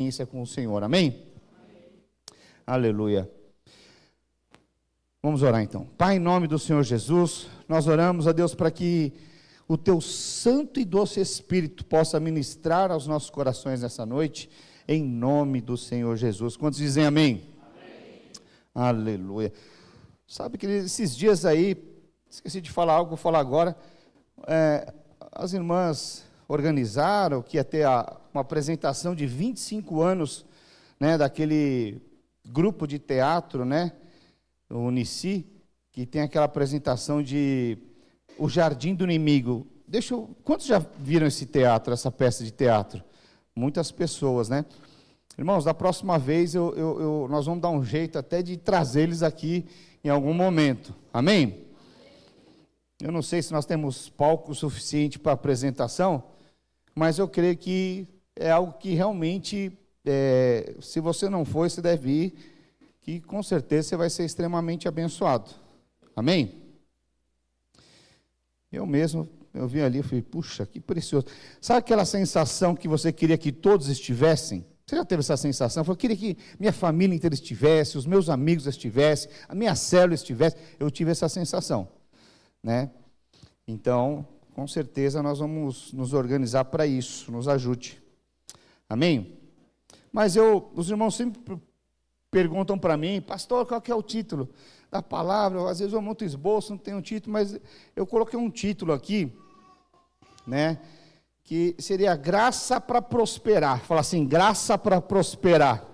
Isso é com o Senhor, amém? Aleluia. Vamos orar então. Pai, em nome do Senhor Jesus, nós oramos a Deus para que o teu santo e doce Espírito possa ministrar aos nossos corações nessa noite, em nome do Senhor Jesus. Quantos dizem amém? Amém. Aleluia. Sabe que esses dias aí, esqueci de falar algo, vou falar agora, as irmãs organizaram que ia ter uma apresentação de 25 anos, né, daquele grupo de teatro, né, o Unici, que tem aquela apresentação de O Jardim do Inimigo. Quantos já viram esse teatro, essa peça de teatro? Muitas pessoas, né? Irmãos, da próxima vez nós vamos dar um jeito até de trazê-los aqui em algum momento. Amém? Eu não sei se nós temos palco suficiente para apresentação, mas eu creio que é algo que realmente, se você não for, você deve ir, que com certeza você vai ser extremamente abençoado. Amém? Eu vi ali, eu falei, puxa, que precioso. Sabe aquela sensação que você queria que todos estivessem? Você já teve essa sensação? Eu queria que minha família inteira estivesse, os meus amigos estivessem, a minha célula estivesse. Eu tive essa sensação, né? Então, com certeza nós vamos nos organizar para isso, nos ajude. Amém? Mas os irmãos sempre perguntam para mim, pastor, qual que é o título da palavra? Às vezes eu monto esboço, não tenho um título, mas eu coloquei um título aqui, né, que seria graça para prosperar. Fala assim, graça para prosperar.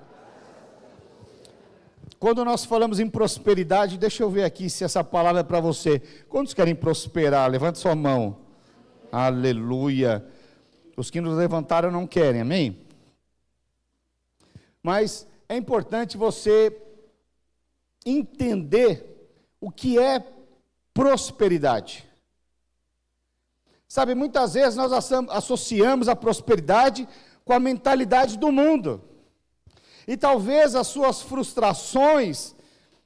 Quando nós falamos em prosperidade, deixa eu ver aqui se essa palavra é para você. Quantos querem prosperar? Levante sua mão. Aleluia. Os que nos levantaram não querem, amém? Mas é importante você entender o que é prosperidade. Sabe, muitas vezes nós associamos a prosperidade com a mentalidade do mundo. E talvez as suas frustrações,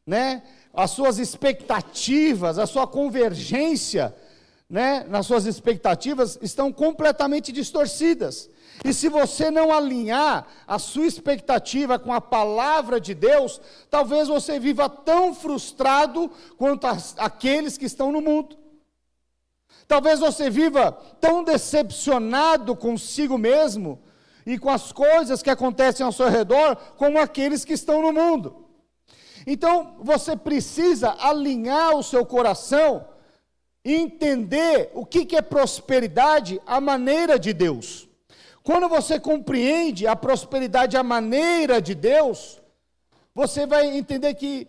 né, as suas expectativas, a sua convergência, né, nas suas expectativas estão completamente distorcidas. E se você não alinhar a sua expectativa com a palavra de Deus, talvez você viva tão frustrado quanto aqueles que estão no mundo. Talvez você viva tão decepcionado consigo mesmo e com as coisas que acontecem ao seu redor, como aqueles que estão no mundo. Então, você precisa alinhar o seu coração e entender o que é prosperidade à maneira de Deus. Quando você compreende a prosperidade à maneira de Deus, você vai entender que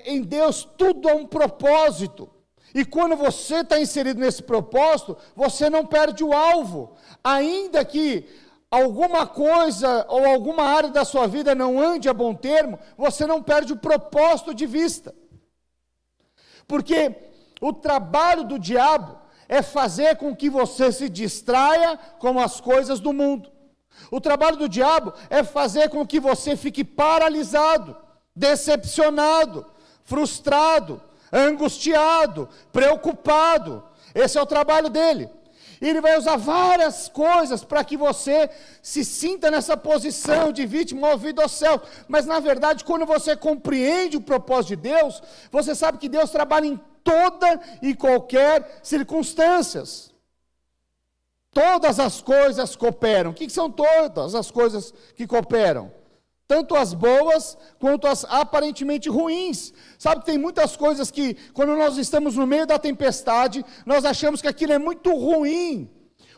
em Deus tudo é um propósito. E quando você está inserido nesse propósito, você não perde o alvo. Ainda que alguma coisa ou alguma área da sua vida não ande a bom termo, você não perde o propósito de vista. Porque o trabalho do diabo é fazer com que você se distraia com as coisas do mundo. O trabalho do diabo é fazer com que você fique paralisado, decepcionado, frustrado, angustiado, preocupado. Esse é o trabalho dele. E ele vai usar várias coisas para que você se sinta nessa posição de vítima ouvido ao céu. Mas na verdade, quando você compreende o propósito de Deus, você sabe que Deus trabalha em toda e qualquer circunstâncias. Todas as coisas cooperam. O que são todas as coisas que cooperam? Tanto as boas, quanto as aparentemente ruins. Sabe que tem muitas coisas que, quando nós estamos no meio da tempestade, nós achamos que aquilo é muito ruim.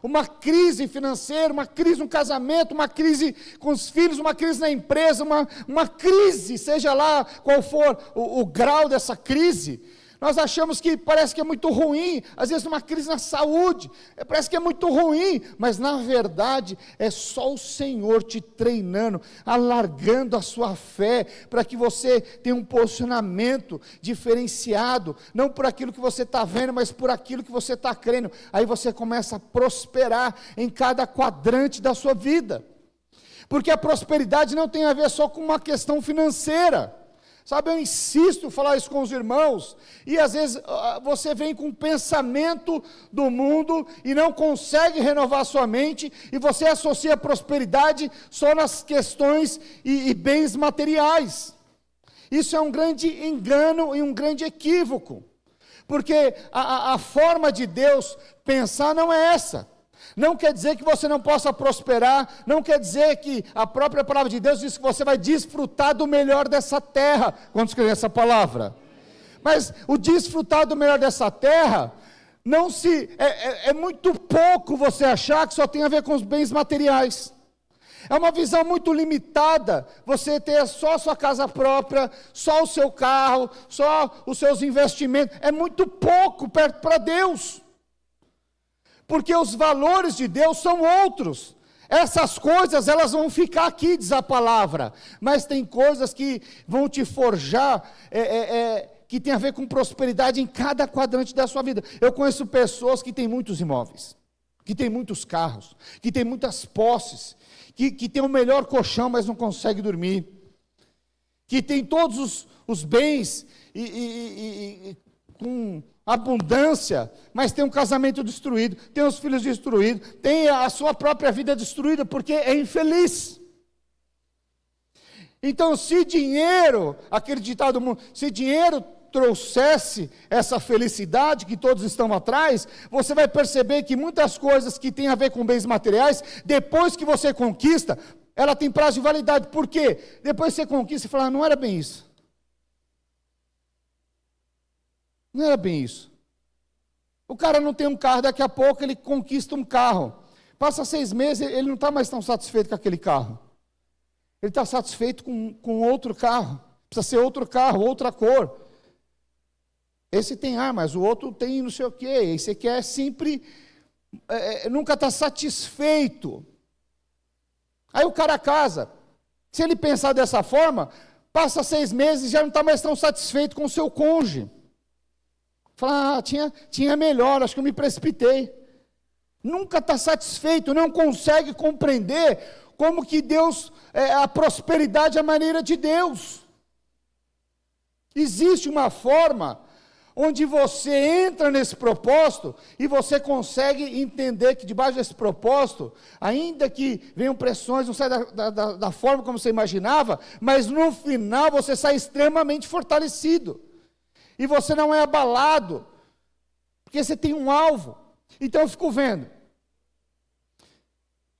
Uma crise financeira, uma crise no casamento, uma crise com os filhos, uma crise na empresa, uma crise, seja lá qual for o grau dessa crise. Nós achamos que parece que é muito ruim, às vezes uma crise na saúde, parece que é muito ruim, mas na verdade é só o Senhor te treinando, alargando a sua fé, para que você tenha um posicionamento diferenciado, não por aquilo que você está vendo, mas por aquilo que você está crendo. Aí você começa a prosperar em cada quadrante da sua vida, porque a prosperidade não tem a ver só com uma questão financeira. Sabe, eu insisto em falar isso com os irmãos, e às vezes você vem com um pensamento do mundo e não consegue renovar a sua mente, e você associa a prosperidade só nas questões e bens materiais. Isso é um grande engano e um grande equívoco, porque a forma de Deus pensar não é essa. Não quer dizer que você não possa prosperar, não quer dizer que a própria palavra de Deus diz que você vai desfrutar do melhor dessa terra. Quantos creem essa palavra? Mas o desfrutar do melhor dessa terra, é muito pouco você achar que só tem a ver com os bens materiais. É uma visão muito limitada, você ter só a sua casa própria, só o seu carro, só os seus investimentos, é muito pouco perto para Deus. Porque os valores de Deus são outros. Essas coisas, elas vão ficar aqui, diz a palavra. Mas tem coisas que vão te forjar, que tem a ver com prosperidade em cada quadrante da sua vida. Eu conheço pessoas que têm muitos imóveis, que têm muitos carros, que têm muitas posses, que têm o melhor colchão, mas não conseguem dormir. Que têm todos os bens com abundância, mas tem um casamento destruído, tem os filhos destruídos, tem a sua própria vida destruída, porque é infeliz. Então, se dinheiro, aquele ditado do mundo, se dinheiro trouxesse essa felicidade que todos estão atrás, você vai perceber que muitas coisas que têm a ver com bens materiais, depois que você conquista, ela tem prazo de validade. Por quê? Depois que você conquista, você fala, não era bem isso. Não era bem isso. O cara não tem um carro, daqui a pouco ele conquista um carro. Passa 6 meses, ele não está mais tão satisfeito com aquele carro. Ele está satisfeito com outro carro. Precisa ser outro carro, outra cor. Esse tem ar, mas o outro tem não sei o quê. Esse quer sempre, nunca está satisfeito. Aí o cara casa. Se ele pensar dessa forma, passa 6 meses e já não está mais tão satisfeito com o seu cônjuge. Fala, tinha melhor, acho que eu me precipitei. Nunca está satisfeito, não consegue compreender como que Deus, a prosperidade é a maneira de Deus. Existe uma forma onde você entra nesse propósito e você consegue entender que debaixo desse propósito, ainda que venham pressões, não sai da forma como você imaginava, mas no final você sai extremamente fortalecido. E você não é abalado, porque você tem um alvo. Então eu fico vendo.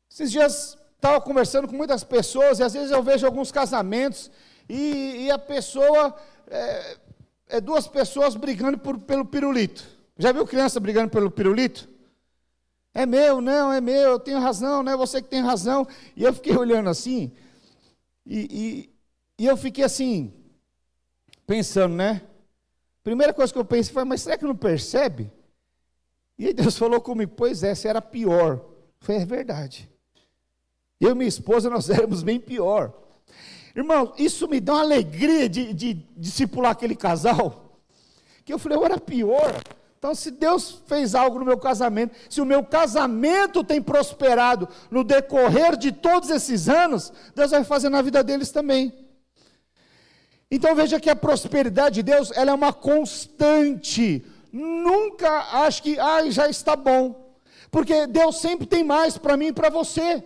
Esses dias estava conversando com muitas pessoas, e às vezes eu vejo alguns casamentos, e a pessoa, duas pessoas brigando pelo pirulito. Já viu criança brigando pelo pirulito? É meu, não, é meu, eu tenho razão, não é você que tem razão. E eu fiquei olhando assim, e eu fiquei assim, pensando, né? Primeira coisa que eu pensei foi, mas será que não percebe? E aí Deus falou comigo, pois é, você era pior. Foi, é verdade. Eu e minha esposa, nós éramos bem pior. Irmão, isso me dá uma alegria de discipular aquele casal, que eu falei, eu era pior. Então, se Deus fez algo no meu casamento, se o meu casamento tem prosperado no decorrer de todos esses anos, Deus vai fazer na vida deles também. Então veja que a prosperidade de Deus, ela é uma constante. Nunca acho que, já está bom. Porque Deus sempre tem mais para mim e para você.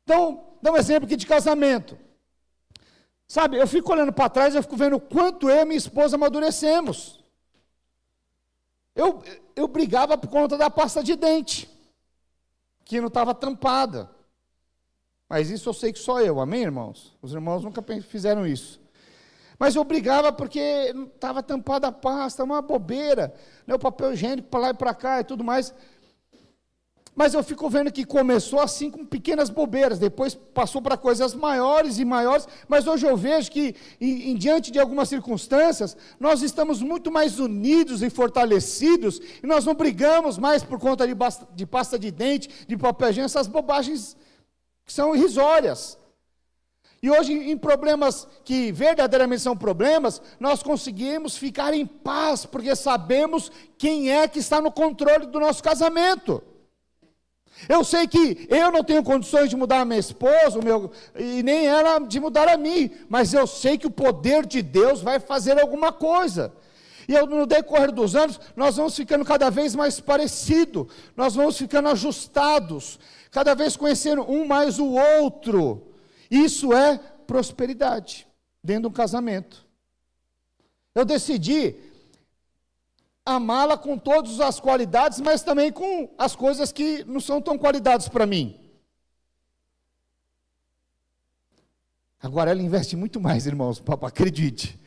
Então, dá um exemplo aqui de casamento. Sabe, eu fico olhando para trás, eu fico vendo o quanto eu e minha esposa amadurecemos. Eu brigava por conta da pasta de dente, que não estava tampada. Mas isso eu sei que só eu, amém, irmãos? Os irmãos nunca fizeram isso. Mas eu brigava porque não estava tampada a pasta, uma bobeira, né, o papel higiênico para lá e para cá e tudo mais. Mas eu fico vendo que começou assim com pequenas bobeiras, depois passou para coisas maiores e maiores, mas hoje eu vejo que, em diante de algumas circunstâncias, nós estamos muito mais unidos e fortalecidos, e nós não brigamos mais por conta de pasta de dente, de papel higiênico, essas bobagens que são irrisórias. E hoje, em problemas que verdadeiramente são problemas, nós conseguimos ficar em paz, porque sabemos quem é que está no controle do nosso casamento. Eu sei que eu não tenho condições de mudar a minha esposa, e nem ela de mudar a mim, mas eu sei que o poder de Deus vai fazer alguma coisa. E no decorrer dos anos, nós vamos ficando cada vez mais parecidos, nós vamos ficando ajustados, cada vez conhecendo um mais o outro. Isso é prosperidade, dentro de um casamento. Eu decidi amá-la com todas as qualidades, mas também com as coisas que não são tão qualidades para mim. Agora ela investe muito mais, irmãos, acredite.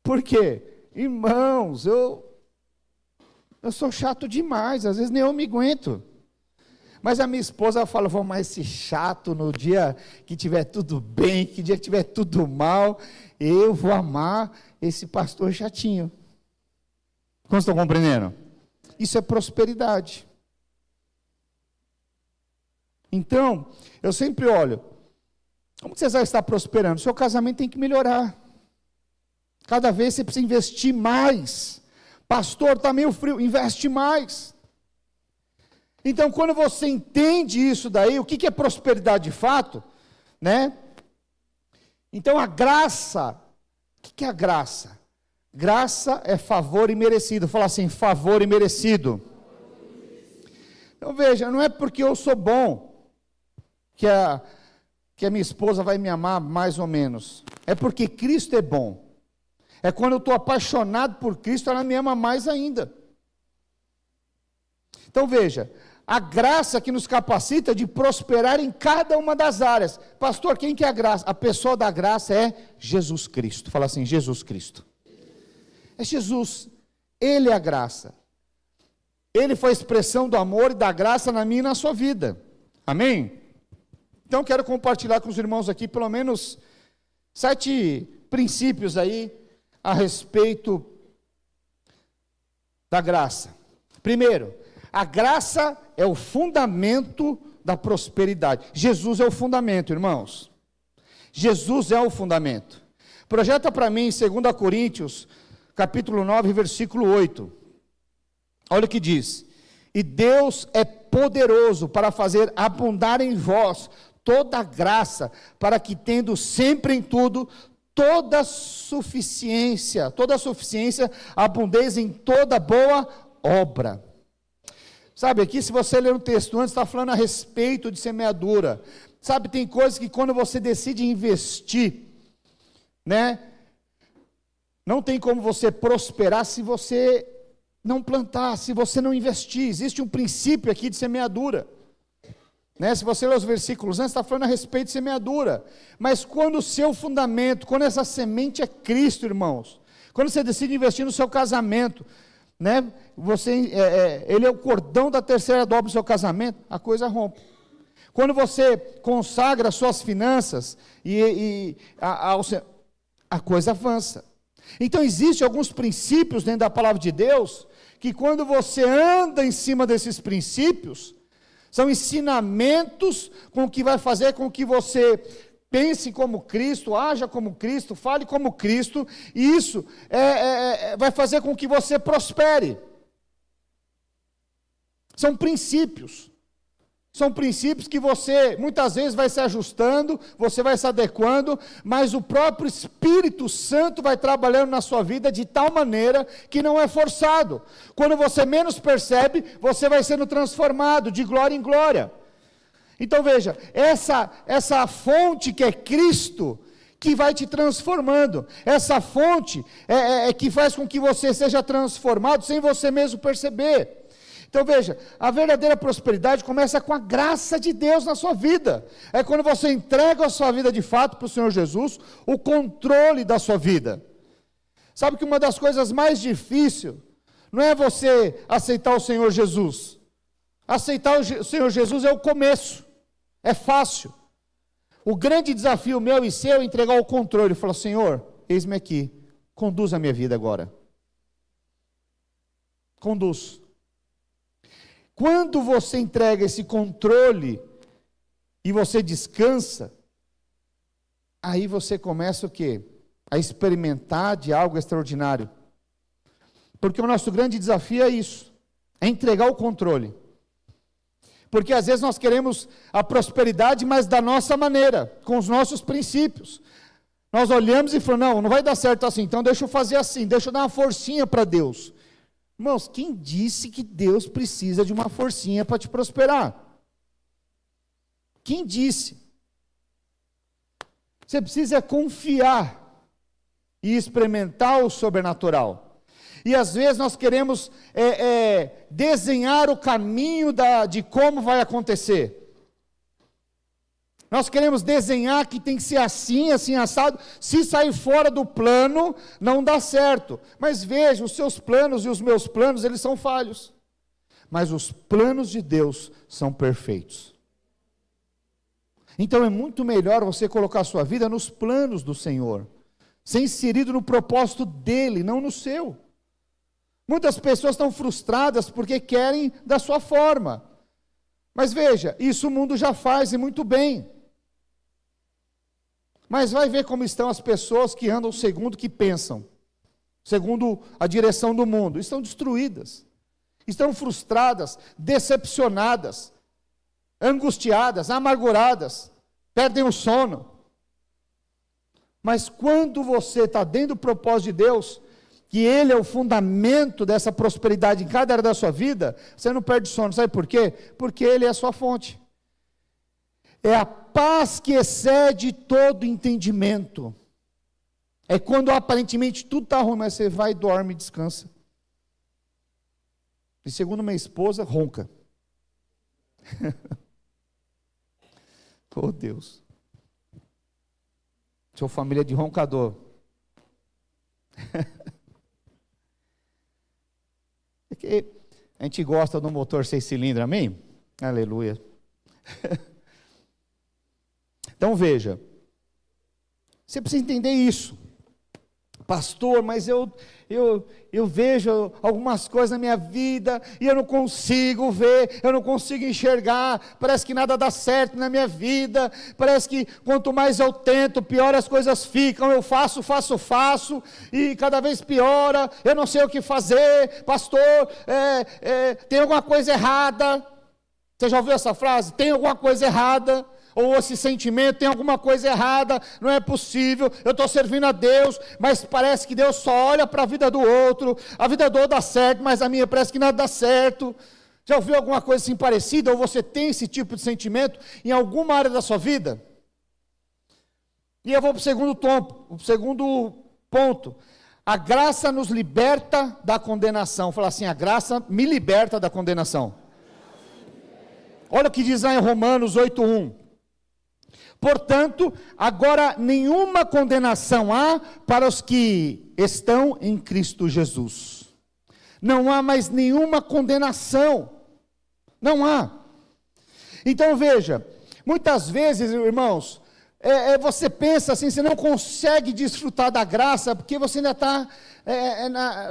Por quê? Irmãos, eu sou chato demais, às vezes nem eu me aguento. Mas a minha esposa fala, vou amar esse chato no dia que tiver tudo bem, que dia que tiver tudo mal, eu vou amar esse pastor chatinho. Como estão compreendendo? Isso é prosperidade. Então, eu sempre olho, como você vai estar prosperando? Seu casamento tem que melhorar. Cada vez você precisa investir mais. Pastor, está meio frio, investe mais. Então, quando você entende isso daí, o que é prosperidade de fato, né? Então, a graça, o que é a graça? Graça é favor imerecido. Fala assim, favor imerecido. Então, veja, não é porque eu sou bom, que a minha esposa vai me amar mais ou menos. É porque Cristo é bom. É quando eu estou apaixonado por Cristo, ela me ama mais ainda. Então veja, a graça que nos capacita de prosperar em cada uma das áreas. Pastor, quem que é a graça? A pessoa da graça é Jesus Cristo. Fala assim, Jesus Cristo. É Jesus, Ele é a graça. Ele foi a expressão do amor e da graça na minha e na sua vida. Amém? Então quero compartilhar com os irmãos aqui pelo menos 7 princípios aí a respeito da graça. Primeiro, a graça é o fundamento da prosperidade. Jesus é o fundamento, irmãos. Jesus é o fundamento. Projeta para mim em 2 Coríntios, capítulo 9, versículo 8. Olha o que diz. E Deus é poderoso para fazer abundar em vós toda a graça, para que tendo sempre em tudo toda suficiência, abundeis em toda boa obra. Sabe, aqui se você ler o texto antes, está falando a respeito de semeadura. Sabe, tem coisas que quando você decide investir, né, não tem como você prosperar se você não plantar, se você não investir. Existe um princípio aqui de semeadura. Né? Se você ler os versículos antes, está falando a respeito de semeadura. Mas quando o seu fundamento, quando essa semente é Cristo, irmãos, quando você decide investir no seu casamento, né? Ele é o cordão da terceira dobra do seu casamento, a coisa rompe. Quando você consagra suas finanças, a coisa avança. Então, existem alguns princípios dentro da palavra de Deus, que quando você anda em cima desses princípios, são ensinamentos com que vai fazer com que você pense como Cristo, haja como Cristo, fale como Cristo, e isso vai fazer com que você prospere. São princípios. São princípios que você muitas vezes vai se ajustando, você vai se adequando, mas o próprio Espírito Santo vai trabalhando na sua vida de tal maneira que não é forçado. Quando você menos percebe, você vai sendo transformado de glória em glória. Então veja, essa fonte que é Cristo, que vai te transformando, essa fonte que faz com que você seja transformado sem você mesmo perceber. Então veja, a verdadeira prosperidade começa com a graça de Deus na sua vida. É quando você entrega a sua vida de fato para o Senhor Jesus, o controle da sua vida. Sabe que uma das coisas mais difíceis não é você aceitar o Senhor Jesus. Aceitar o Senhor Jesus é o começo, é fácil. O grande desafio meu e seu é entregar o controle. Falar, Senhor, eis-me aqui, conduz a minha vida agora. Conduz. Quando você entrega esse controle e você descansa, aí você começa o quê? A experimentar de algo extraordinário. Porque o nosso grande desafio é isso, é entregar o controle. Porque às vezes nós queremos a prosperidade, mas da nossa maneira, com os nossos princípios. Nós olhamos e falamos, não vai dar certo assim, então deixa eu fazer assim, deixa eu dar uma forcinha para Deus. Irmãos, quem disse que Deus precisa de uma forcinha para te prosperar? Quem disse? Você precisa confiar e experimentar o sobrenatural. E às vezes nós queremos desenhar o caminho de como vai acontecer. Nós queremos desenhar que tem que ser assim, assim, assado. Se sair fora do plano, não dá certo. Mas veja, os seus planos e os meus planos, eles são falhos. Mas os planos de Deus são perfeitos. Então é muito melhor você colocar a sua vida nos planos do Senhor. Ser inserido no propósito dEle, não no seu. Muitas pessoas estão frustradas porque querem da sua forma. Mas veja, isso o mundo já faz e muito bem. Mas vai ver como estão as pessoas que andam segundo o que pensam, segundo a direção do mundo. Estão destruídas, estão frustradas, decepcionadas, angustiadas, amarguradas, perdem o sono. Mas quando você está dentro do propósito de Deus, que Ele é o fundamento dessa prosperidade em cada área da sua vida, você não perde sono. Sabe por quê? Porque Ele é a sua fonte. É a paz que excede todo entendimento. É quando aparentemente tudo está ruim, mas você vai, dorme e descansa. E segundo minha esposa, ronca. Oh Deus. Sou família de roncador. É que a gente gosta do motor 6 cilindros, amém? Aleluia. Então veja, você precisa entender isso. Pastor, mas eu vejo algumas coisas na minha vida e eu não consigo ver, eu não consigo enxergar, parece que nada dá certo na minha vida, parece que quanto mais eu tento, pior as coisas ficam, eu faço e cada vez piora, eu não sei o que fazer, pastor, tem alguma coisa errada. Você já ouviu essa frase? Tem alguma coisa errada. Ou esse sentimento, tem alguma coisa errada, não é possível, eu estou servindo a Deus, mas parece que Deus só olha para a vida do outro, a vida do outro dá certo, mas a minha parece que nada dá certo. Já ouviu alguma coisa assim parecida, ou você tem esse tipo de sentimento em alguma área da sua vida? E eu vou para o segundo ponto, a graça nos liberta da condenação. Fala assim, a graça me liberta da condenação. Olha o que diz lá em Romanos 8:1. Portanto, agora nenhuma condenação há para os que estão em Cristo Jesus. Não há mais nenhuma condenação. Não há. Então veja, muitas vezes, irmãos, você pensa assim, você não consegue desfrutar da graça, porque você ainda está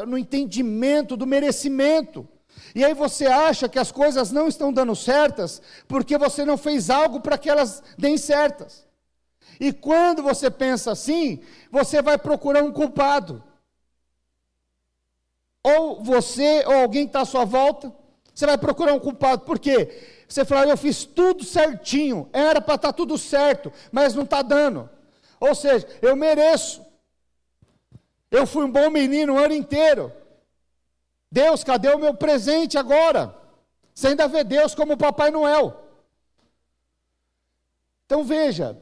no entendimento do merecimento. E aí você acha que as coisas não estão dando certas, porque você não fez algo para que elas deem certas. E quando você pensa assim, você vai procurar um culpado. Ou você, ou alguém que está à sua volta, você vai procurar um culpado. Por quê? Você fala, eu fiz tudo certinho, era para estar tudo certo, mas não está dando. Ou seja, eu mereço. Eu fui um bom menino o ano inteiro. Deus, cadê o meu presente agora? Você ainda vê Deus como Papai Noel. Então veja,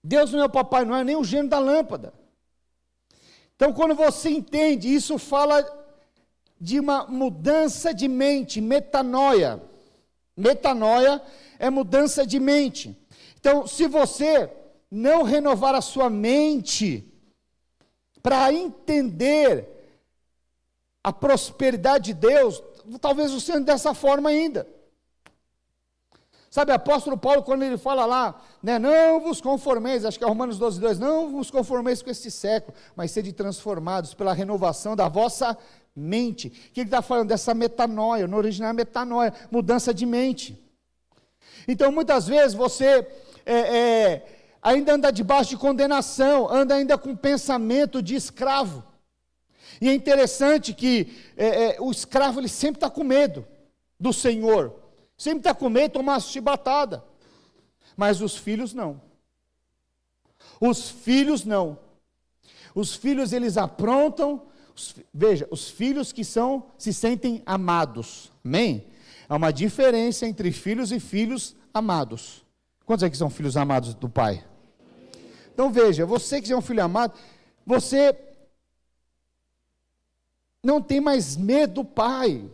Deus não é o Papai Noel, nem o gênio da lâmpada. Então quando você entende, isso fala de uma mudança de mente, metanoia. Metanoia é mudança de mente. Então se você não renovar a sua mente para entender a prosperidade de Deus, talvez você ande dessa forma ainda. Sabe, o apóstolo Paulo, quando ele fala lá, né, não vos conformeis, acho que é Romanos 12:2, não vos conformeis com este século, mas sede transformados pela renovação da vossa mente. O que ele está falando? Dessa metanoia, no original é metanoia, mudança de mente. Então, muitas vezes, você ainda anda debaixo de condenação, anda ainda com pensamento de escravo. E é interessante que o escravo ele sempre está com medo do Senhor. Sempre está com medo de tomar chibatada. Mas os filhos não. Os filhos não. Os filhos, eles aprontam. Veja, os filhos que se sentem amados. Amém? Há uma diferença entre filhos e filhos amados. Quantos aqui são filhos amados do pai? Então veja, você que é um filho amado, você não tem mais medo do pai.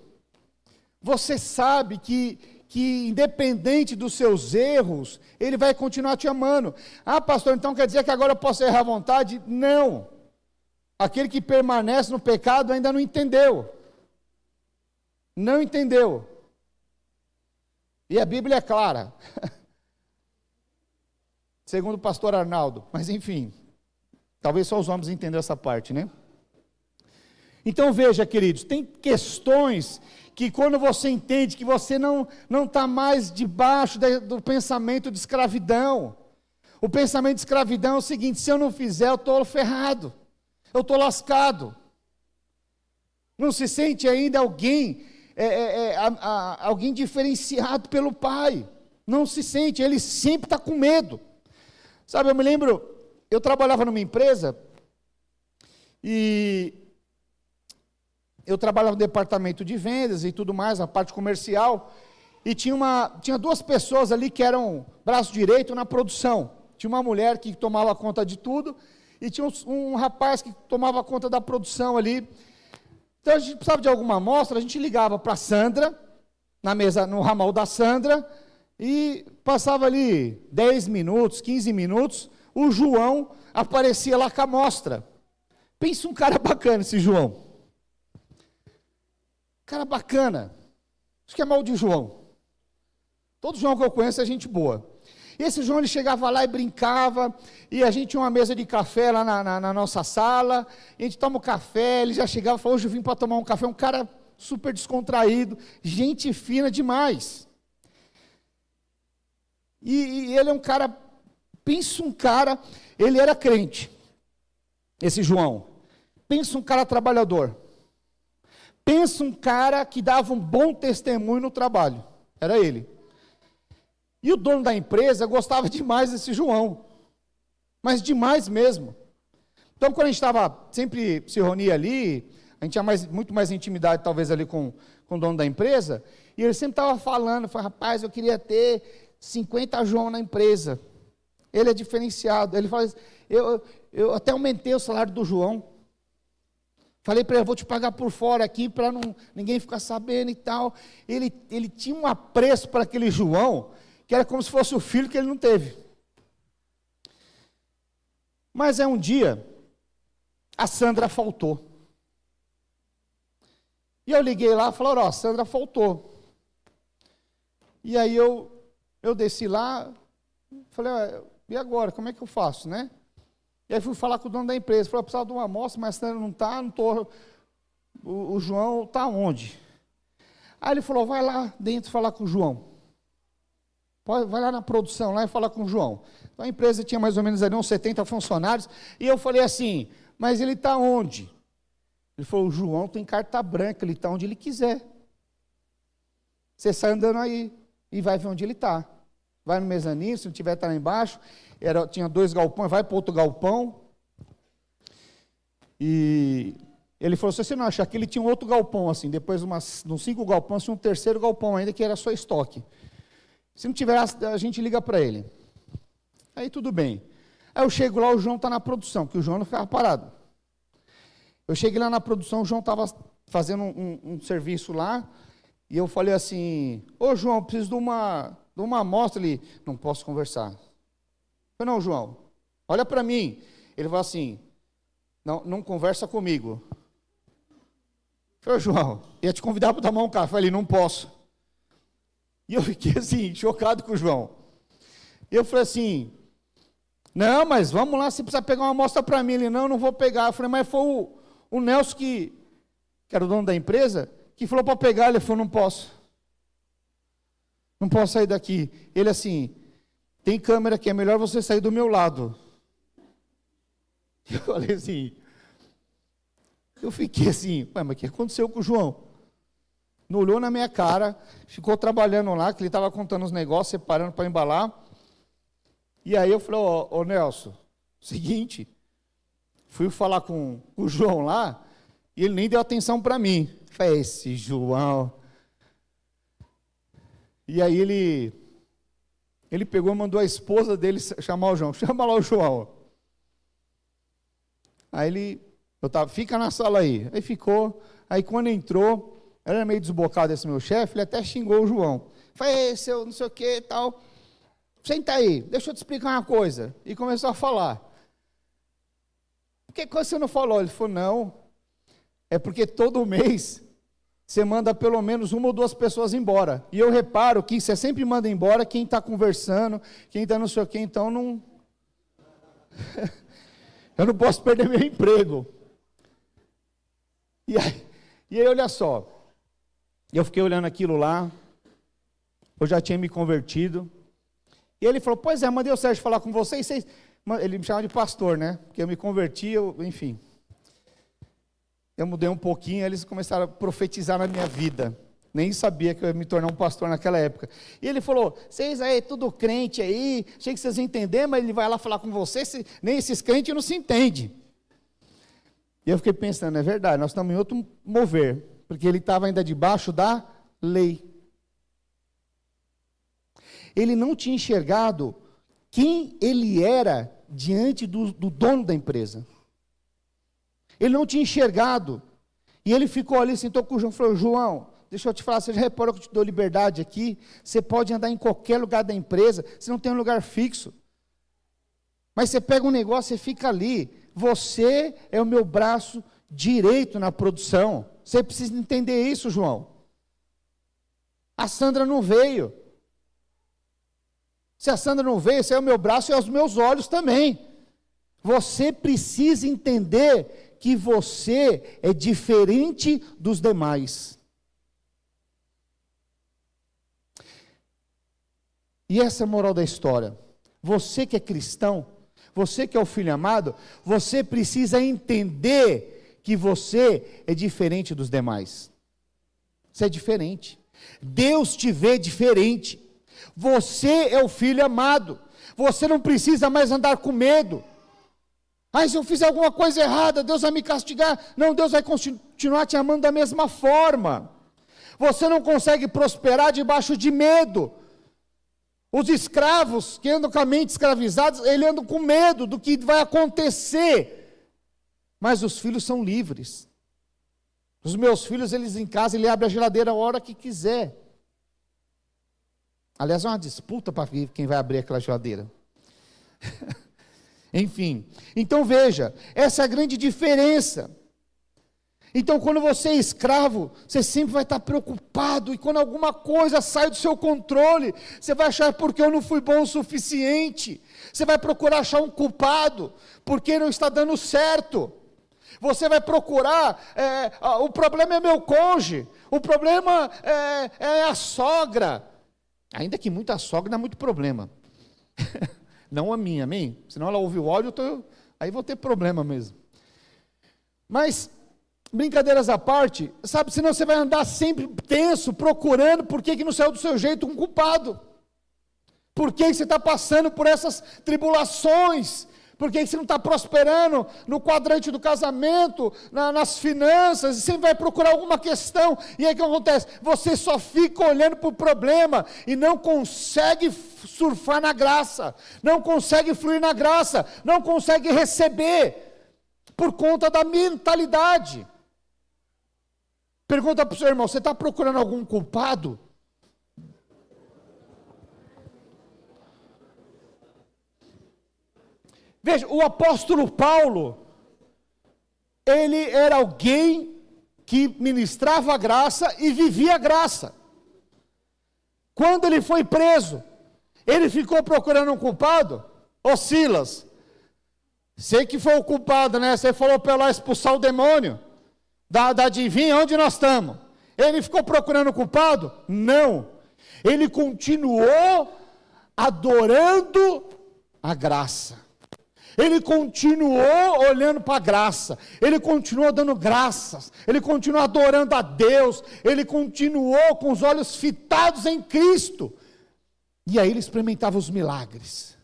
Você sabe que independente dos seus erros, ele vai continuar te amando. Ah, pastor, então quer dizer que agora eu posso errar à vontade? Não. Aquele que permanece no pecado ainda não entendeu. Não entendeu. E a Bíblia é clara. Segundo o pastor Arnaldo. Mas enfim, talvez só os homens entenderam essa parte, né? Então veja, queridos, tem questões que quando você entende que você não está mais debaixo do pensamento de escravidão. O pensamento de escravidão é o seguinte: se eu não fizer, eu estou ferrado, eu estou lascado. Não se sente ainda alguém, alguém diferenciado pelo pai. Não se sente, ele sempre está com medo. Sabe, eu me lembro, eu trabalhava numa empresa e eu trabalhava no departamento de vendas e tudo mais, a parte comercial, e tinha duas pessoas ali que eram braço direito na produção. Tinha uma mulher que tomava conta de tudo, e tinha um rapaz que tomava conta da produção ali. Então a gente precisava de alguma amostra, a gente ligava para a Sandra, na mesa, no ramal da Sandra, e passava ali 10 minutos, 15 minutos, o João aparecia lá com a amostra. Pensa um cara bacana esse João. Cara bacana, isso que é mal de João. Todo João que eu conheço é gente boa. Esse João, ele chegava lá e brincava, e a gente tinha uma mesa de café lá na nossa sala, a gente toma um café, ele já chegava e falou: hoje eu vim para tomar um café, um cara super descontraído, gente fina demais. E ele é um cara, pensa um cara, ele era crente, esse João, pensa um cara trabalhador. Pensa um cara que dava um bom testemunho no trabalho. Era ele. E o dono da empresa gostava demais desse João. Mas demais mesmo. Então, quando a gente estava, sempre se reunia ali, a gente tinha muito mais intimidade, talvez, ali com o dono da empresa, e ele sempre estava falando, rapaz, eu queria ter 50 João na empresa. Ele é diferenciado. Ele fala assim, eu até aumentei o salário do João. Falei para ele: vou te pagar por fora aqui, para ninguém ficar sabendo e tal. Ele tinha um apreço para aquele João, que era como se fosse o filho que ele não teve. Mas um dia, a Sandra faltou. E eu liguei lá e falei: a Sandra faltou. E aí eu desci lá, falei: e agora, como é que eu faço, né? E aí fui falar com o dono da empresa, falei: eu precisava de uma amostra, mas a Sandra não está, o João está onde? Aí ele falou: vai lá dentro falar com o João. Vai lá na produção, lá e falar com o João. Então a empresa tinha mais ou menos ali uns 70 funcionários, e eu falei assim: mas ele está onde? Ele falou: o João tem carta branca, ele está onde ele quiser. Você sai andando aí, e vai ver onde ele está. Vai no mezanino, se não tiver, está lá embaixo. Tinha 2 galpões, vai para outro galpão. E ele falou: se você não achar que ele tinha um outro galpão, assim, depois uns 5 galpões, tinha um terceiro galpão ainda, que era só estoque. Se não tiver, a gente liga para ele. Aí tudo bem. Aí eu chego lá, o João está na produção, porque o João não ficava parado. Eu cheguei lá na produção, o João estava fazendo um serviço lá, e eu falei assim: ô João, eu preciso de uma amostra ali. Não posso conversar. Eu falei: não, João, olha para mim. Ele falou assim: não conversa comigo. Eu falei: ô João, ia te convidar para tomar um café. Eu falei: não posso. E eu fiquei assim, chocado com o João. Eu falei assim: não, mas vamos lá, você precisa pegar uma amostra para mim. Ele: não vou pegar. Eu falei: mas foi o Nelson, que era o dono da empresa, que falou para pegar. Ele falou: não posso. Não posso sair daqui. Ele assim: tem câmera aqui, é melhor você sair do meu lado. Eu falei assim, eu fiquei assim: mas o que aconteceu com o João? não olhou na minha cara, ficou trabalhando lá, que ele estava contando os negócios, separando para embalar. E aí eu falei, ô Nelson, seguinte, fui falar com o João lá, e ele nem deu atenção para mim. Eu falei, esse João. E aí ele pegou e mandou a esposa dele chamar o João. Chama lá o João. Aí fica na sala aí. Aí ficou, aí quando entrou, era meio desbocado esse meu chefe, ele até xingou o João. Falei, seu não sei o que e tal. Senta aí, deixa eu te explicar uma coisa. E começou a falar. Por que você não falou? Ele falou, não, é porque todo mês você manda pelo menos uma ou duas pessoas embora. E eu reparo que você sempre manda embora quem está conversando, quem está não sei o que, então não... eu não posso perder meu emprego. E aí, olha só, eu fiquei olhando aquilo lá, eu já tinha me convertido, e ele falou, pois é, mandei o Sérgio falar com vocês, ele me chama de pastor, né, porque eu me converti, enfim, eu mudei um pouquinho, eles começaram a profetizar na minha vida, nem sabia que eu ia me tornar um pastor naquela época, e ele falou, vocês aí, tudo crente aí, achei que vocês iam entender, mas ele vai lá falar com vocês, nem esses crentes não se entendem. E eu fiquei pensando, é verdade, nós estamos em outro mover, porque ele estava ainda debaixo da lei. Ele não tinha enxergado quem ele era diante do dono da empresa. Ele não tinha enxergado. E ele ficou ali, sentou com o João e falou, João, deixa eu te falar, você já reparou que eu te dou liberdade aqui? Você pode andar em qualquer lugar da empresa, você não tem um lugar fixo. Mas você pega um negócio e fica ali. Você é o meu braço direito na produção. Você precisa entender isso, João. A Sandra não veio. Se a Sandra não veio, você é o meu braço e os meus olhos também. Você precisa entender que você é diferente dos demais. E essa é a moral da história. Você que é cristão, você que é o filho amado, você precisa entender que você é diferente dos demais. Você é diferente. Deus te vê diferente. Você é o filho amado. Você não precisa mais andar com medo. Se eu fizer alguma coisa errada, Deus vai me castigar. Não, Deus vai continuar te amando da mesma forma. Você não consegue prosperar debaixo de medo. Os escravos que andam com a mente escravizados, eles andam com medo do que vai acontecer. Mas os filhos são livres. Os meus filhos, eles em casa, ele abre a geladeira a hora que quiser. Aliás, é uma disputa para quem vai abrir aquela geladeira. Enfim, então veja, essa é a grande diferença. Então, quando você é escravo, você sempre vai estar preocupado, e quando alguma coisa sai do seu controle, você vai achar porque eu não fui bom o suficiente, você vai procurar achar um culpado, porque não está dando certo, você vai procurar, o problema é meu cônjuge, o problema é a sogra, ainda que muita sogra dá muito problema, não a minha, amém? Senão ela ouve o áudio, aí vou ter problema mesmo, mas... brincadeiras à parte, sabe, senão você vai andar sempre tenso, procurando por que não saiu do seu jeito um culpado. Por que você está passando por essas tribulações? Por que você não está prosperando no quadrante do casamento, nas finanças? E sempre vai procurar alguma questão. E aí o que acontece? Você só fica olhando para o problema e não consegue surfar na graça, não consegue fluir na graça, não consegue receber, por conta da mentalidade. Pergunta para o seu irmão, você está procurando algum culpado? Veja, o apóstolo Paulo, ele era alguém que ministrava a graça e vivia a graça. Quando ele foi preso, ele ficou procurando um culpado? Ô Silas, sei que foi o culpado, né? Você falou para eu lá expulsar o demônio. Adivinha onde nós estamos? Ele ficou procurando o culpado? Não. Ele continuou adorando a graça. Ele continuou olhando para a graça, ele continuou dando graças, ele continuou adorando a Deus, ele continuou com os olhos fitados em Cristo. E aí ele experimentava os milagres.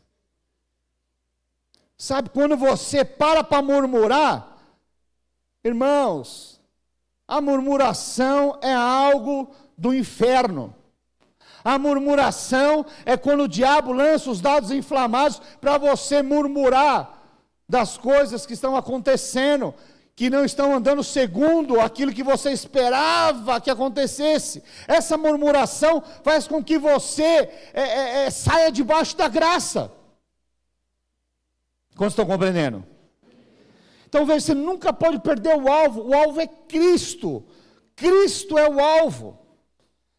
Sabe, quando você para murmurar, irmãos, a murmuração é algo do inferno. A murmuração é quando o diabo lança os dados inflamados para você murmurar das coisas que estão acontecendo, que não estão andando segundo aquilo que você esperava que acontecesse. Essa murmuração faz com que você saia debaixo da graça. Quantos estão compreendendo? Então veja, você nunca pode perder o alvo é Cristo. Cristo é o alvo.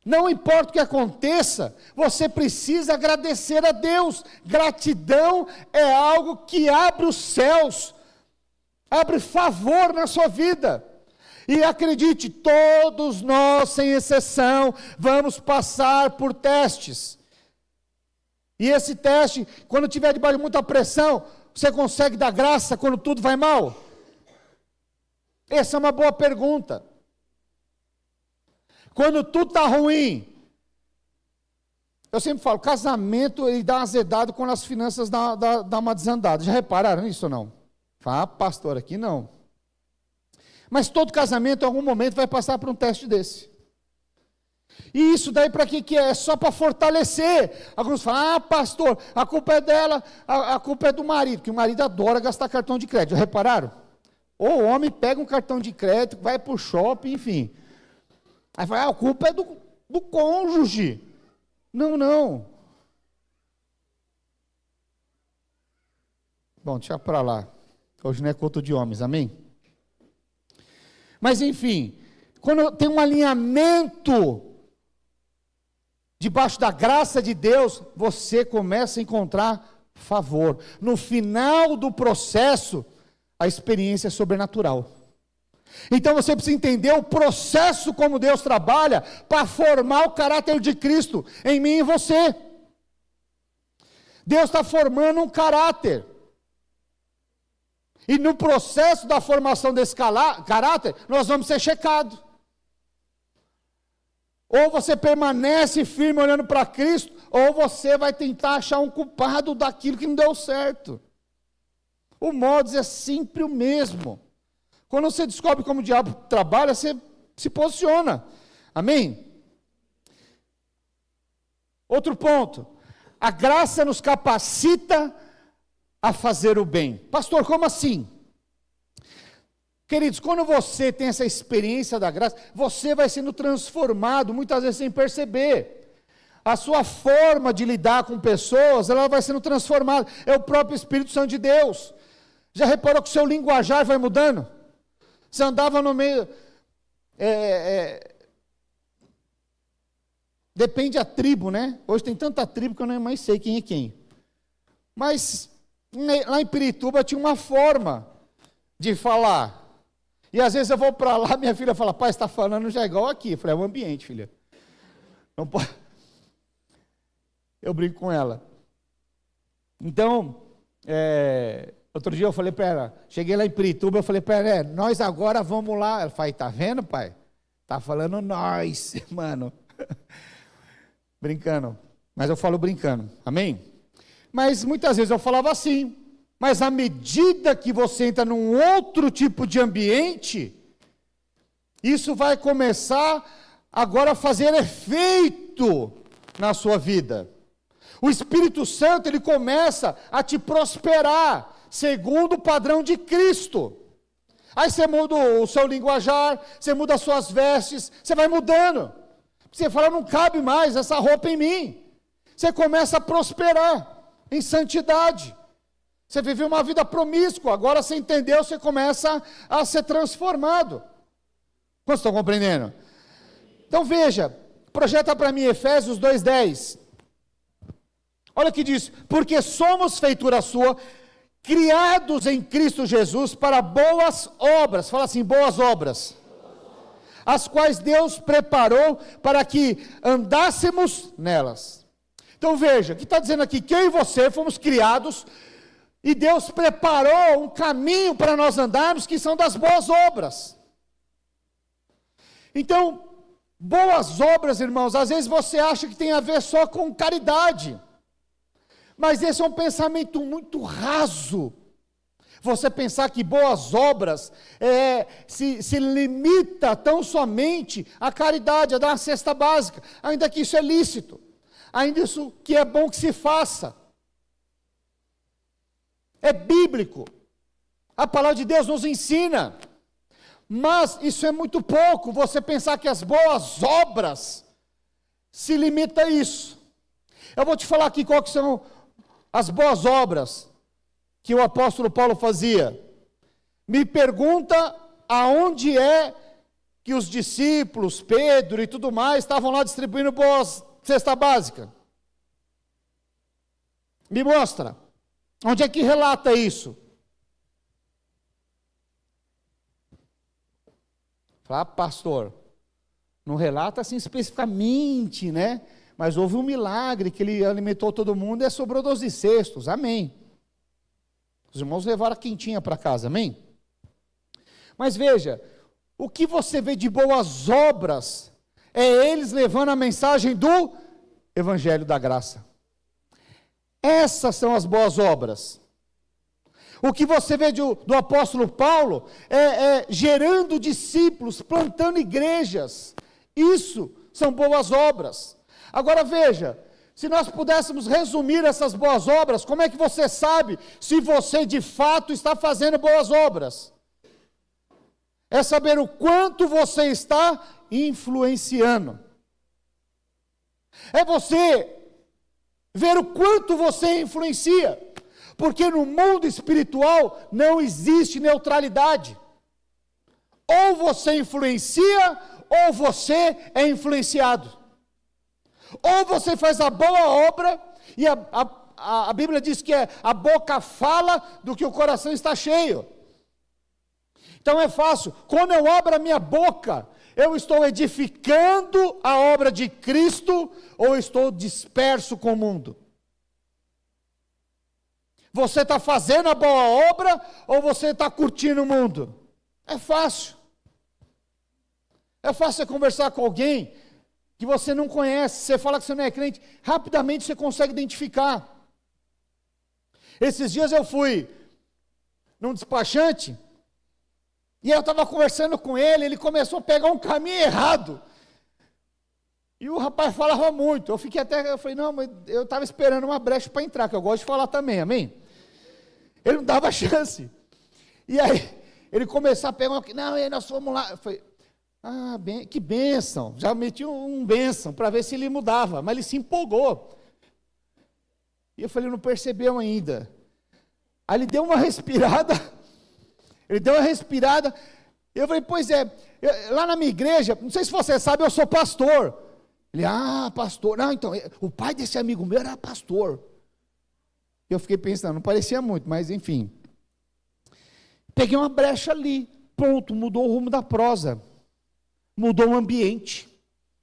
Não importa o que aconteça, você precisa agradecer a Deus. Gratidão é algo que abre os céus, abre favor na sua vida. E acredite, todos nós, sem exceção, vamos passar por testes. E esse teste, quando tiver debaixo de muita pressão, você consegue dar graça quando tudo vai mal? Essa é uma boa pergunta. Quando tudo está ruim, eu sempre falo, casamento ele dá azedado quando as finanças dão uma desandada. Já repararam nisso ou não? Fala, pastor, aqui não. Mas todo casamento, em algum momento, vai passar por um teste desse. E isso daí para que é? É só para fortalecer. Alguns falam, pastor, a culpa é dela, a culpa é do marido, que o marido adora gastar cartão de crédito. Já repararam? Ou o homem pega um cartão de crédito, vai para o shopping, enfim. Aí fala, a culpa é do cônjuge. Não. Bom, deixa para lá. Hoje não é culto de homens, amém? Mas enfim, quando tem um alinhamento debaixo da graça de Deus, você começa a encontrar favor. No final do processo, a experiência é sobrenatural. Então você precisa entender o processo como Deus trabalha para formar o caráter de Cristo em mim e você. Deus está formando um caráter. E no processo da formação desse caráter, nós vamos ser checados. Ou você permanece firme olhando para Cristo, ou você vai tentar achar um culpado daquilo que não deu certo. O modus é sempre o mesmo. Quando você descobre como o diabo trabalha, você se posiciona. Amém? Outro ponto. A graça nos capacita a fazer o bem. Pastor, como assim? Queridos, quando você tem essa experiência da graça, você vai sendo transformado, muitas vezes sem perceber. A sua forma de lidar com pessoas, ela vai sendo transformada. É o próprio Espírito Santo de Deus. Já reparou que o seu linguajar vai mudando? Você andava no meio... Depende da tribo, né? Hoje tem tanta tribo que eu nem mais sei quem é quem. Mas lá em Pirituba tinha uma forma de falar. E às vezes eu vou para lá, minha filha fala, pai, você está falando já igual aqui. Eu falei, é o ambiente, filha. Não pode... Eu brinco com ela. Então, outro dia eu falei para ela, cheguei lá em Pirituba, eu falei para ela, nós agora vamos lá. Ela falou, tá vendo, pai? Tá falando nós, mano. Brincando. Mas eu falo brincando, amém? Mas muitas vezes eu falava assim. Mas à medida que você entra num outro tipo de ambiente, isso vai começar agora a fazer efeito na sua vida. O Espírito Santo, ele começa a te prosperar, segundo o padrão de Cristo. Aí você muda o seu linguajar, você muda as suas vestes, você vai mudando. Você fala, não cabe mais essa roupa em mim. Você começa a prosperar em santidade. Você viveu uma vida promíscua, agora você entendeu, você começa a ser transformado. Quantos estão compreendendo? Então veja, projeta para mim Efésios 2:10. Olha o que diz, porque somos feitura sua, criados em Cristo Jesus para boas obras. Fala assim, boas obras. As quais Deus preparou para que andássemos nelas. Então veja, o que está dizendo aqui? Que eu e você fomos criados E Deus preparou um caminho para nós andarmos, que são das boas obras. Então, boas obras, irmãos, às vezes você acha que tem a ver só com caridade, mas esse é um pensamento muito raso. Você pensar que boas obras se limita tão somente à caridade, a dar uma cesta básica, ainda que isso é lícito, ainda isso que é bom que se faça. É bíblico, a palavra de Deus nos ensina, mas isso é muito pouco, você pensar que as boas obras se limita a isso. Eu vou te falar aqui qual que são as boas obras que o apóstolo Paulo fazia. Me pergunta aonde é que os discípulos, Pedro e tudo mais, estavam lá distribuindo boas cesta básica. Me mostra. Onde é que relata isso? Fala, pastor, não relata assim especificamente, né? Mas houve um milagre que ele alimentou todo mundo e sobrou 12 cestos, amém. Os irmãos levaram a quentinha para casa, amém? Mas veja, o que você vê de boas obras é eles levando a mensagem do Evangelho da Graça. Essas são as boas obras. O que você vê do apóstolo Paulo é gerando discípulos, plantando igrejas. Isso são boas obras. Agora veja, se nós pudéssemos resumir essas boas obras, como é que você sabe se você de fato está fazendo boas obras? É saber o quanto você está influenciando. É você ver o quanto você influencia, porque no mundo espiritual não existe neutralidade. Ou você influencia, ou você é influenciado. Ou você faz a boa obra, e a Bíblia diz que a boca fala do que o coração está cheio. Então é fácil, quando eu abro a minha boca, eu estou edificando a obra de Cristo, ou estou disperso com o mundo? Você está fazendo a boa obra, ou você está curtindo o mundo? É fácil. É fácil você conversar com alguém que você não conhece, você fala que você não é crente, rapidamente você consegue identificar. Esses dias eu fui num despachante, e eu estava conversando com ele começou a pegar um caminho errado. E o rapaz falava muito. Eu falei, não, mas eu estava esperando uma brecha para entrar, que eu gosto de falar também, amém? Ele não dava chance. E aí, ele começou a pegar, não, nós fomos lá. Eu falei, que bênção. Já meti um bênção para ver se ele mudava, mas ele se empolgou. E eu falei, não percebeu ainda. Aí ele deu uma respirada. Eu falei, pois é, lá na minha igreja, não sei se você sabe, eu sou pastor. Ele, pastor, não, então, o pai desse amigo meu era pastor. Eu fiquei pensando, não parecia muito, mas enfim. Peguei uma brecha ali, pronto, mudou o rumo da prosa. Mudou o ambiente.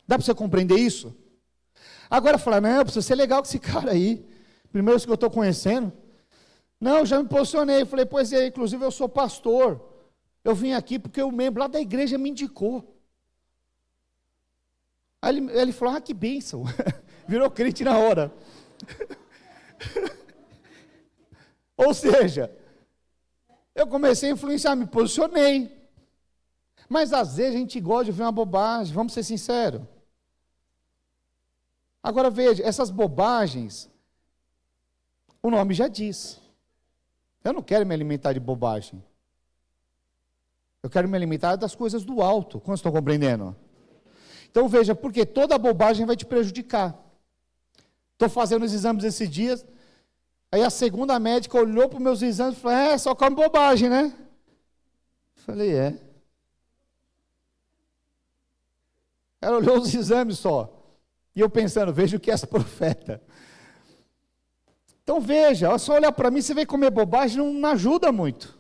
Dá para você compreender isso? Agora falar, não, eu preciso ser legal com esse cara aí. Primeiro que eu estou conhecendo. Não, eu já me posicionei. Falei, pois é, inclusive eu sou pastor. Eu vim aqui porque o membro lá da igreja me indicou. Aí ele falou, que bênção. Virou crente na hora. Ou seja, eu comecei a influenciar, me posicionei. Mas às vezes a gente gosta de ver uma bobagem, vamos ser sinceros. Agora veja, essas bobagens, o nome já diz. Eu não quero me alimentar de bobagem. Eu quero me alimentar das coisas do alto. Como estão compreendendo? Então veja, porque toda bobagem vai te prejudicar. Estou fazendo os exames esses dias, aí a segunda médica olhou para os meus exames e falou, só come bobagem, né? Falei, Ela olhou os exames só. E eu pensando, veja o que és profeta. Então veja, só olhar para mim, você vê comer bobagem, não ajuda muito.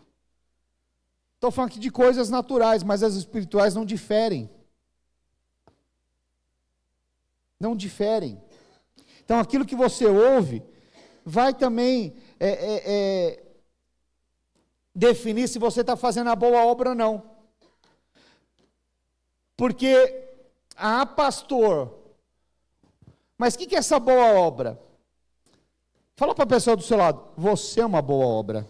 Estou falando aqui de coisas naturais, mas as espirituais não diferem. Não diferem. Então aquilo que você ouve, vai também definir se você está fazendo a boa obra ou não. Porque, pastor, mas o que é essa boa obra? Fala para a pessoa do seu lado, você é uma boa obra.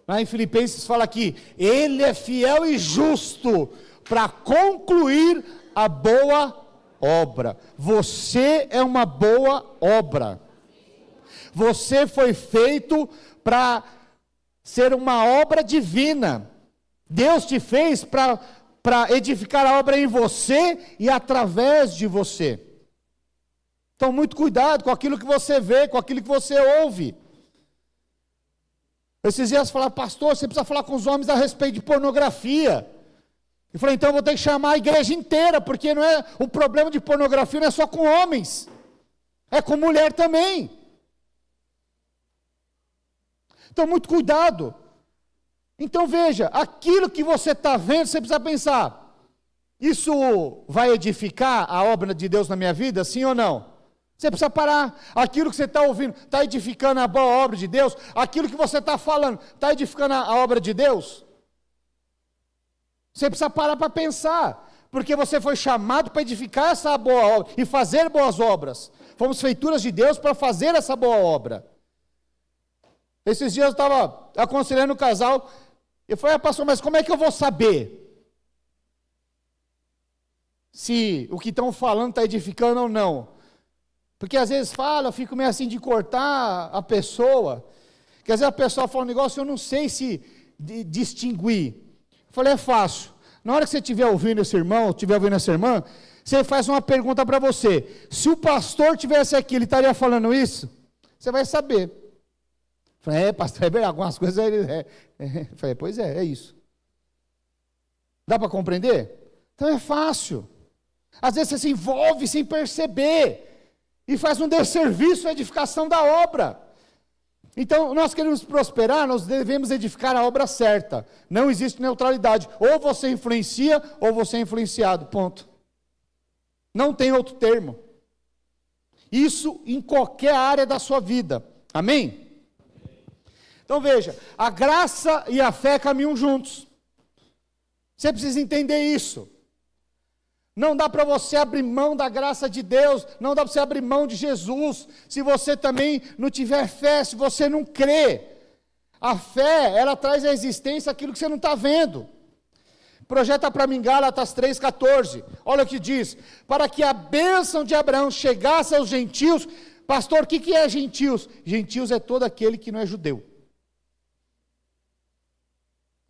Lá em Filipenses fala aqui, ele é fiel e justo para concluir a boa obra. Você é uma boa obra. Você foi feito para ser uma obra divina. Deus te fez para edificar a obra em você e através de você. Então, muito cuidado com aquilo que você vê, com aquilo que você ouve. Esses dias falaram, pastor, você precisa falar com os homens a respeito de pornografia. Eu falei, então eu vou ter que chamar a igreja inteira, porque não é, o problema de pornografia não é só com homens, é com mulher também. Então, muito cuidado. Então, veja, aquilo que você está vendo, você precisa pensar, isso vai edificar a obra de Deus na minha vida, sim ou não? Você precisa parar. Aquilo que você está ouvindo, está edificando a boa obra de Deus? Aquilo que você está falando, está edificando a obra de Deus? Você precisa parar para pensar, porque você foi chamado para edificar essa boa obra e fazer boas obras. Fomos feituras de Deus para fazer essa boa obra. Esses dias eu estava aconselhando o casal, eu falei, pastor, mas como é que eu vou saber se o que estão falando está edificando ou não? Porque às vezes fala, eu fico meio assim de cortar a pessoa, que às vezes a pessoa fala um negócio, eu não sei se distinguir. Eu falei, é fácil. Na hora que você estiver ouvindo esse irmão, estiver ouvindo essa irmã, você faz uma pergunta para você. Se o pastor tivesse aqui, ele estaria falando isso? Você vai saber. Eu falei, pastor, é verdade, algumas coisas ele Eu falei, pois é isso. Dá para compreender? Então é fácil. Às vezes você se envolve sem perceber e faz um desserviço à edificação da obra. Então, nós queremos prosperar, nós devemos edificar a obra certa. Não existe neutralidade. Ou você influencia, ou você é influenciado. Ponto. Não tem outro termo. Isso em qualquer área da sua vida. Amém? Então veja, a graça e a fé caminham juntos. Você precisa entender isso. Não dá para você abrir mão da graça de Deus, não dá para você abrir mão de Jesus, se você também não tiver fé, se você não crê. A fé, ela traz à existência aquilo que você não está vendo. Projeta para mim Gálatas 3,14, olha o que diz, para que a bênção de Abraão chegasse aos gentios. Pastor, o que é gentios? Gentios é todo aquele que não é judeu.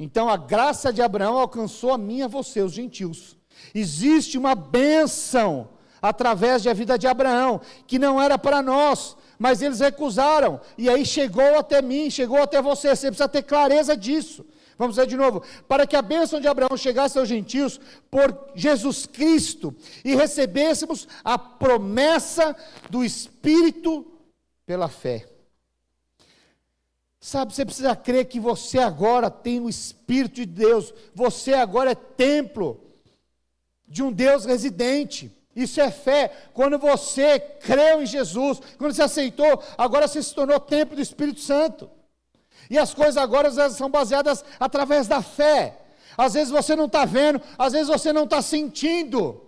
Então a graça de Abraão alcançou a mim e a você, os gentios. Existe uma bênção através da vida de Abraão, que não era para nós, mas eles recusaram, e aí chegou até mim, chegou até você precisa ter clareza disso. Vamos ver de novo, para que a bênção de Abraão chegasse aos gentios, por Jesus Cristo, e recebêssemos a promessa do Espírito pela fé. Sabe, você precisa crer que você agora tem o Espírito de Deus, você agora é templo de um Deus residente. Isso é fé. Quando você creu em Jesus, quando você aceitou, agora você se tornou templo do Espírito Santo. E as coisas agora são baseadas através da fé. Às vezes você não está vendo, às vezes você não está sentindo,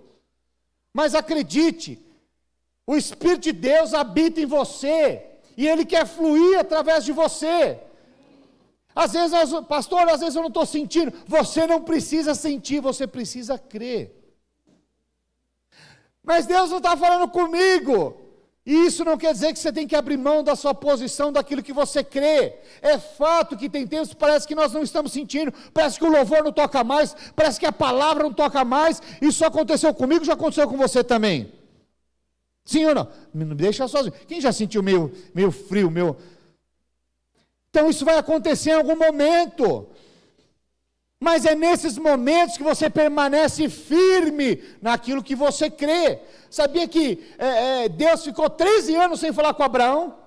mas acredite, o Espírito de Deus habita em você, e Ele quer fluir através de você. Às vezes, pastor, às vezes eu não estou sentindo. Você não precisa sentir, você precisa crer. Mas Deus não está falando comigo. E isso não quer dizer que você tem que abrir mão da sua posição, daquilo que você crê. É fato que tem tempos que parece que nós não estamos sentindo, parece que o louvor não toca mais, parece que a palavra não toca mais. Isso aconteceu comigo, já aconteceu com você também. Sim ou não? Não me deixa sozinho. Quem já sentiu meio frio, Então isso vai acontecer em algum momento. Mas é nesses momentos que você permanece firme naquilo que você crê. Sabia que Deus ficou 13 anos sem falar com Abraão?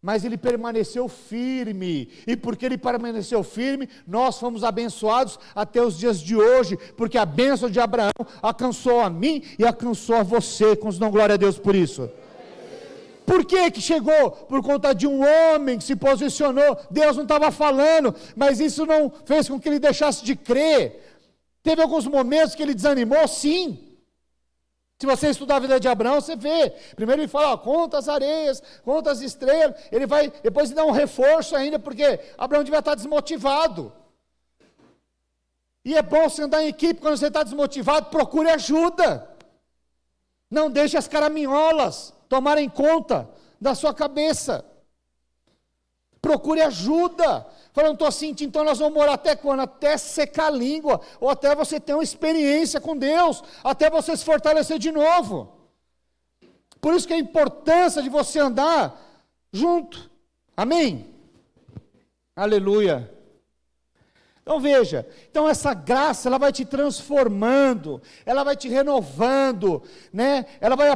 Mas ele permaneceu firme. E porque ele permaneceu firme, nós fomos abençoados até os dias de hoje. Porque a bênção de Abraão alcançou a mim e alcançou a você. Dão glória a Deus por isso. Por que chegou? Por conta de um homem que se posicionou. Deus não estava falando, mas isso não fez com que ele deixasse de crer. Teve alguns momentos que ele desanimou, sim. Se você estudar a vida de Abraão, você vê. Primeiro ele fala, conta as areias, conta as estrelas. Ele vai, depois ele dá um reforço ainda, porque Abraão devia estar desmotivado. E é bom você andar em equipe, quando você está desmotivado, procure ajuda. Não deixe as caraminholas tomarem conta da sua cabeça. Procure ajuda. Fala, não estou sentindo, então nós vamos orar até quando? Até secar a língua, ou até você ter uma experiência com Deus, até você se fortalecer de novo. Por isso que a importância de você andar junto. Amém? Aleluia. Então veja, então essa graça, ela vai te transformando, ela vai te renovando, né? Ela vai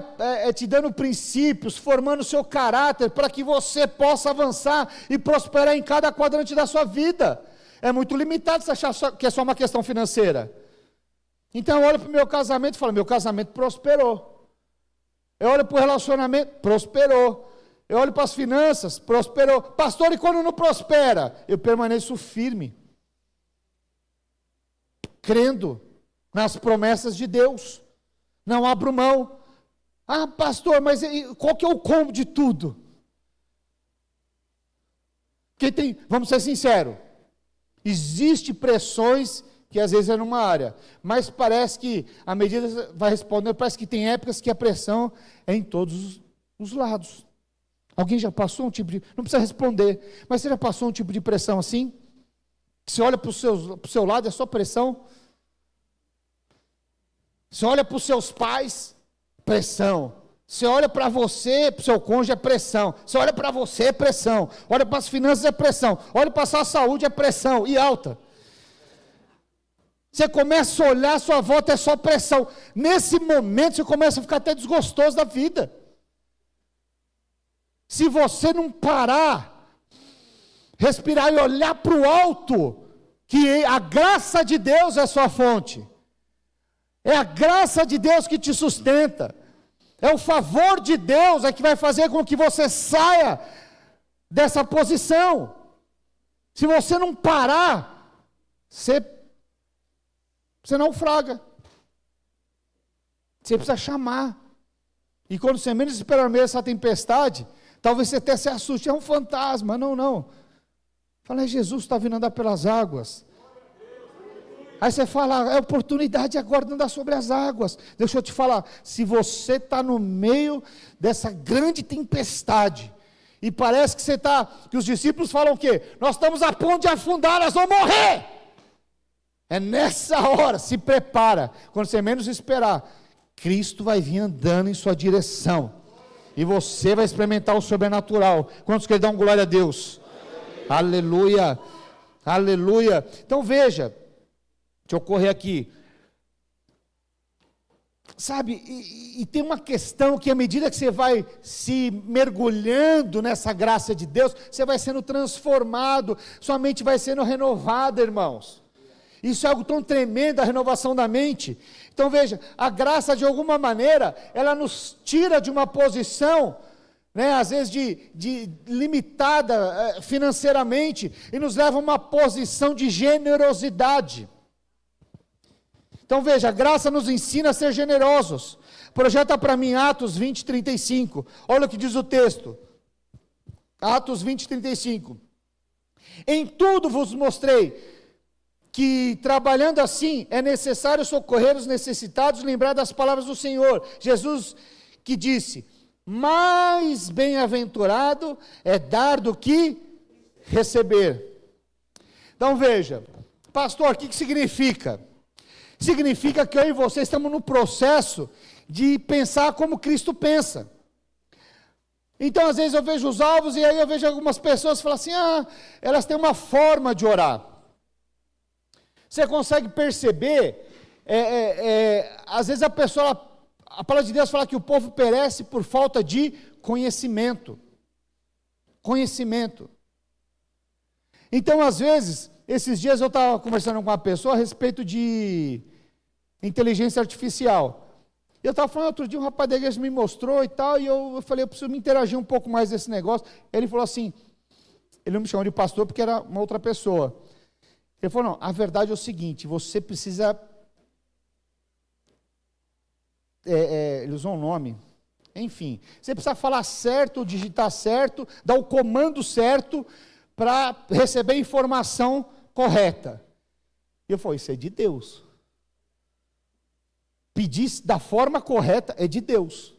te dando princípios, formando o seu caráter, para que você possa avançar e prosperar em cada quadrante da sua vida. É muito limitado você achar que é só uma questão financeira. Então eu olho para o meu casamento e falo, meu casamento prosperou. Eu olho para o relacionamento, prosperou. Eu olho para as finanças, prosperou. Pastor, e quando não prospera? Eu permaneço firme, crendo nas promessas de Deus, não abro mão. Ah, pastor, mas qual que é o combo de tudo? Porque vamos ser sinceros, existe pressões que às vezes é numa área, mas parece que, à medida que você vai respondendo, parece que tem épocas que a pressão é em todos os lados. Alguém já passou um tipo de, não precisa responder, mas você já passou um tipo de pressão assim? Você olha para o seu lado, é só pressão. Você olha para os seus pais, pressão. Você olha para você, para o seu cônjuge, é pressão. Você olha para você, é pressão. Olha para as finanças, é pressão. Olha para a sua saúde, é pressão, e alta. Você começa a olhar, a sua volta é só pressão. Nesse momento, você começa a ficar até desgostoso da vida. Se você não parar, respirar e olhar para o alto, que a graça de Deus é sua fonte. É a graça de Deus que te sustenta. É o favor de Deus que vai fazer com que você saia dessa posição. Se você não parar, você naufraga. Você precisa chamar. E quando você menos espera no meio dessa tempestade, talvez você até se assuste, é um fantasma. Não. Fala, Jesus está vindo andar pelas águas. Aí você fala, é oportunidade agora de andar sobre as águas. Deixa eu te falar, se você está no meio dessa grande tempestade, e parece que você está, que os discípulos falam o quê? Nós estamos a ponto de afundar, nós vamos morrer. É nessa hora, se prepara, quando você menos esperar, Cristo vai vir andando em sua direção, e você vai experimentar o sobrenatural. Quantos querem dar um glória a Deus? Aleluia, aleluia. Então veja, deixa eu correr aqui. Sabe, e tem uma questão que à medida que você vai se mergulhando nessa graça de Deus, você vai sendo transformado, sua mente vai sendo renovada, irmãos. Isso é algo tão tremendo, a renovação da mente. Então veja, a graça de alguma maneira, ela nos tira de uma posição, né, às vezes de limitada financeiramente, e nos leva a uma posição de generosidade. Então veja, a graça nos ensina a ser generosos. Projeta para mim Atos 20, 35. Olha o que diz o texto. Atos 20, 35. Em tudo vos mostrei que trabalhando assim é necessário socorrer os necessitados, lembrar das palavras do Senhor. Jesus que disse, mais bem-aventurado é dar do que receber. Então veja, pastor, o que significa? Significa que eu e você estamos no processo de pensar como Cristo pensa. Então, às vezes eu vejo os alvos, e aí eu vejo algumas pessoas falam assim, elas têm uma forma de orar. Você consegue perceber, às vezes a palavra de Deus fala que o povo perece por falta de conhecimento. Conhecimento. Então, às vezes, esses dias eu estava conversando com uma pessoa a respeito de inteligência artificial. Eu estava falando outro dia, um rapaz da igreja me mostrou e tal, e eu falei, eu preciso me interagir um pouco mais desse negócio. Ele falou assim, ele não me chamou de pastor porque era uma outra pessoa. Ele falou, não, a verdade é o seguinte, você precisa, ele usou um nome, enfim, você precisa falar certo, digitar certo, dar o comando certo para receber a informação correta. E eu falei, isso é de Deus. Pedir da forma correta é de Deus.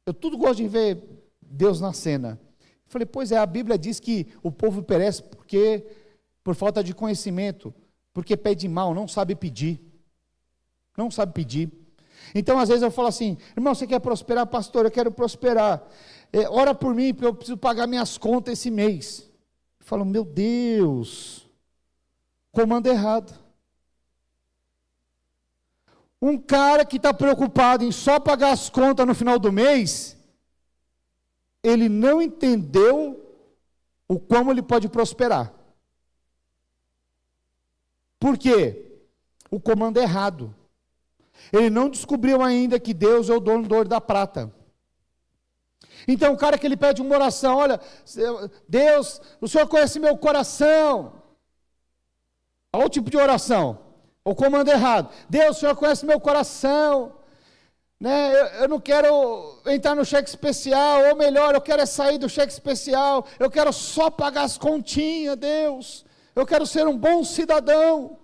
Eu tudo gosto de ver Deus na cena. Eu falei, pois é, a Bíblia diz que o povo perece por falta de conhecimento, porque pede mal, não sabe pedir. Não sabe pedir. Então, às vezes eu falo assim, irmão, você quer prosperar? Pastor, eu quero prosperar. Ora por mim, porque eu preciso pagar minhas contas esse mês. Eu falo, meu Deus, comando errado. Um cara que está preocupado em só pagar as contas no final do mês, ele não entendeu como ele pode prosperar. Por quê? O comando é errado. Ele não descobriu ainda que Deus é o dono do ouro e da prata. Então o cara que ele pede uma oração, olha, Deus, o Senhor conhece meu coração. Olha o tipo de oração. O comando errado. Deus, o Senhor conhece meu coração, né? Eu não quero entrar no cheque especial, ou melhor, eu quero sair do cheque especial, eu quero só pagar as continhas, Deus, eu quero ser um bom cidadão.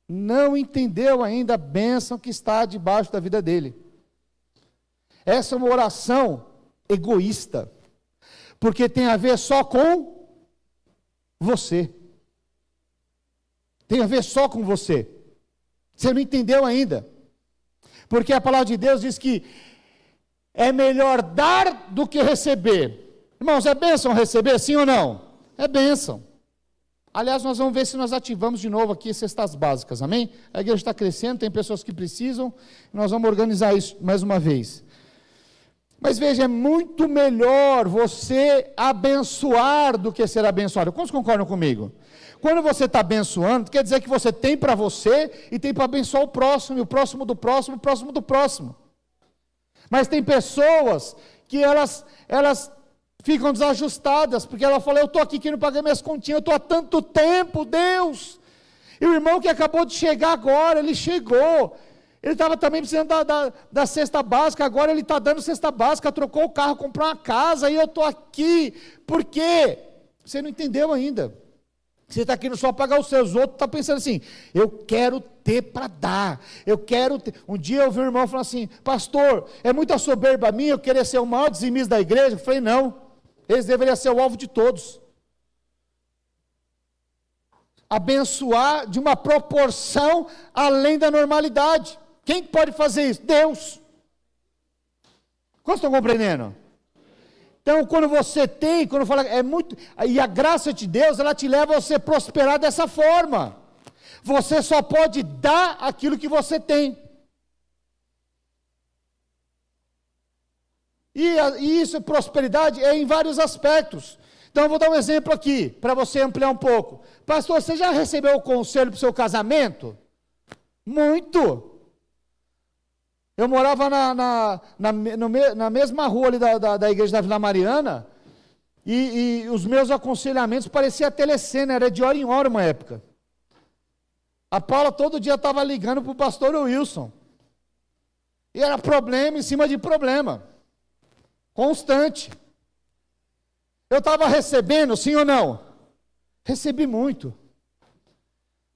Não entendeu ainda a bênção que está debaixo da vida dele. Essa é uma oração egoísta, porque tem a ver só com você. Tem a ver só com você. Você não entendeu ainda. Porque a palavra de Deus diz que é melhor dar do que receber. Irmãos, é bênção receber, sim ou não? É bênção. Aliás, nós vamos ver se nós ativamos de novo aqui cestas básicas, amém? A igreja está crescendo, tem pessoas que precisam, nós vamos organizar isso mais uma vez. Mas veja, é muito melhor você abençoar do que ser abençoado. Quantos concordam comigo? Quando você está abençoando, quer dizer que você tem para você e tem para abençoar o próximo, e o próximo do próximo, o próximo do próximo. Mas tem pessoas que elas ficam desajustadas, porque ela fala, eu estou aqui querendo pagar minhas continhas, eu estou há tanto tempo, Deus. E o irmão que acabou de chegar agora, ele chegou, ele estava também precisando da cesta básica, agora ele está dando cesta básica, trocou o carro, comprou uma casa, e eu estou aqui. Por quê? Você não entendeu ainda. Você está querendo só pagar os seus, outros está pensando assim, eu quero ter para dar, eu quero ter. Um dia eu vi um irmão falar assim, pastor, é muita soberba minha, eu queria ser o maior dizimista da igreja. Eu falei, não, eles deveriam ser o alvo de todos. Abençoar de uma proporção além da normalidade. Quem pode fazer isso? Deus. Quantos estão compreendendo? Então, quando você tem, quando fala, é muito, e a graça de Deus, ela te leva a você prosperar dessa forma. Você só pode dar aquilo que você tem. E isso, prosperidade, é em vários aspectos. Então, eu vou dar um exemplo aqui, para você ampliar um pouco. Pastor, você já recebeu o conselho para o seu casamento? Muito. Eu morava na mesma rua ali da igreja da Vila Mariana, e os meus aconselhamentos pareciam telecena, era de hora em hora uma época. A Paula todo dia estava ligando para o pastor Wilson. E era problema em cima de problema. Constante. Eu estava recebendo, sim ou não? Recebi muito.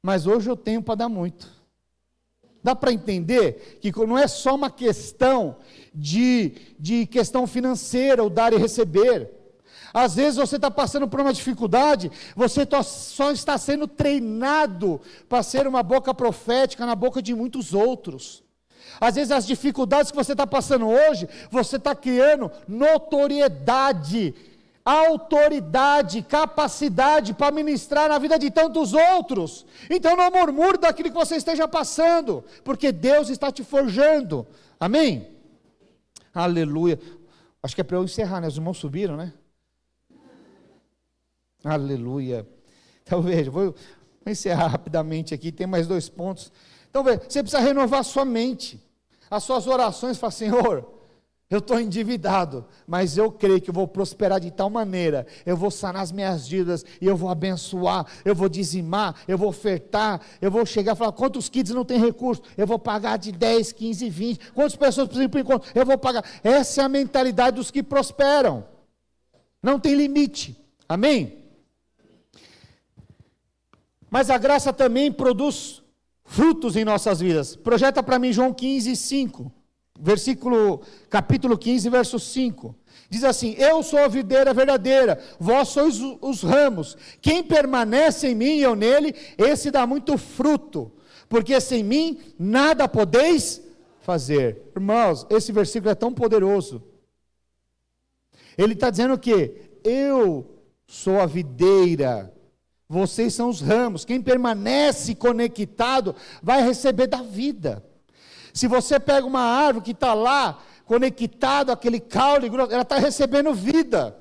Mas hoje eu tenho para dar muito. Dá para entender que não é só uma questão de questão financeira, o dar e receber. Às vezes você está passando por uma dificuldade, você só está sendo treinado para ser uma boca profética na boca de muitos outros. Às vezes as dificuldades que você está passando hoje, você está criando notoriedade, autoridade, capacidade para ministrar na vida de tantos outros. Então não murmure daquilo que você esteja passando, porque Deus está te forjando. Amém? Aleluia. Acho que é para eu encerrar, né? Os irmãos subiram, né? Aleluia. Então veja, vou encerrar rapidamente aqui, tem mais 2 pontos. Então veja, você precisa renovar sua mente. as suas orações, fala: Senhor, eu estou endividado, mas eu creio que eu vou prosperar de tal maneira, eu vou sanar as minhas dívidas, e eu vou abençoar, eu vou dizimar, eu vou ofertar, eu vou chegar e falar: quantos kids não tem recurso? Eu vou pagar de 10, 15, 20, quantas pessoas precisam por encontro? Eu vou pagar. Essa é a mentalidade dos que prosperam, não tem limite, amém? Mas a graça também produz frutos em nossas vidas. Projeta para mim João 15, 5. Capítulo 15, verso 5, diz assim: eu sou a videira verdadeira, vós sois os ramos, quem permanece em mim e eu nele, esse dá muito fruto, porque sem mim nada podeis fazer. Irmãos, esse versículo é tão poderoso. Ele está dizendo que eu sou a videira, vocês são os ramos, quem permanece conectado vai receber da vida. Se você pega uma árvore que está lá, conectado àquele caule grosso, ela está recebendo vida.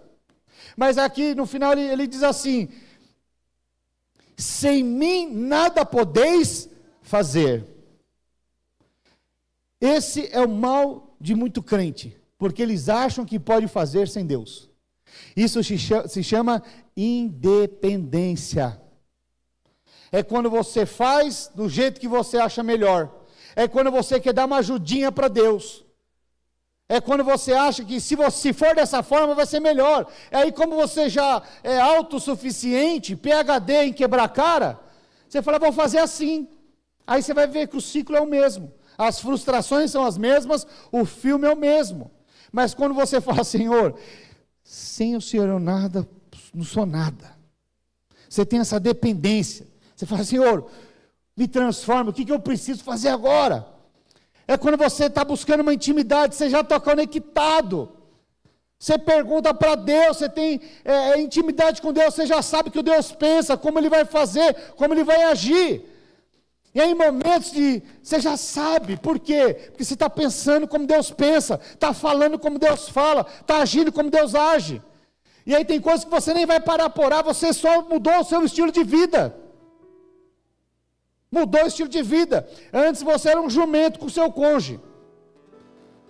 Mas aqui no final ele diz assim: sem mim nada podeis fazer. Esse é o mal de muito crente, porque eles acham que pode fazer sem Deus. Isso se chama independência. É quando você faz do jeito que você acha melhor. É quando você quer dar uma ajudinha para Deus. É quando você acha que se for dessa forma vai ser melhor. É aí, como você já é autossuficiente, PhD em quebrar cara, você fala: vou fazer assim. Aí você vai ver que o ciclo é o mesmo. As frustrações são as mesmas, o filme é o mesmo. Mas quando você fala: Senhor, sem o Senhor eu nada, não sou nada. Você tem essa dependência. Você fala: Senhor, me transforma, o que eu preciso fazer agora? É quando você está buscando uma intimidade, você já está conectado, você pergunta para Deus, você tem intimidade com Deus, você já sabe o que Deus pensa, como Ele vai fazer, como Ele vai agir. E aí, em momentos você já sabe, por quê? Porque você está pensando como Deus pensa, está falando como Deus fala, está agindo como Deus age. E aí tem coisas que você nem vai parar por orar, você só mudou o seu estilo de vida. Mudou o estilo de vida. Antes você era um jumento com o seu cônjuge.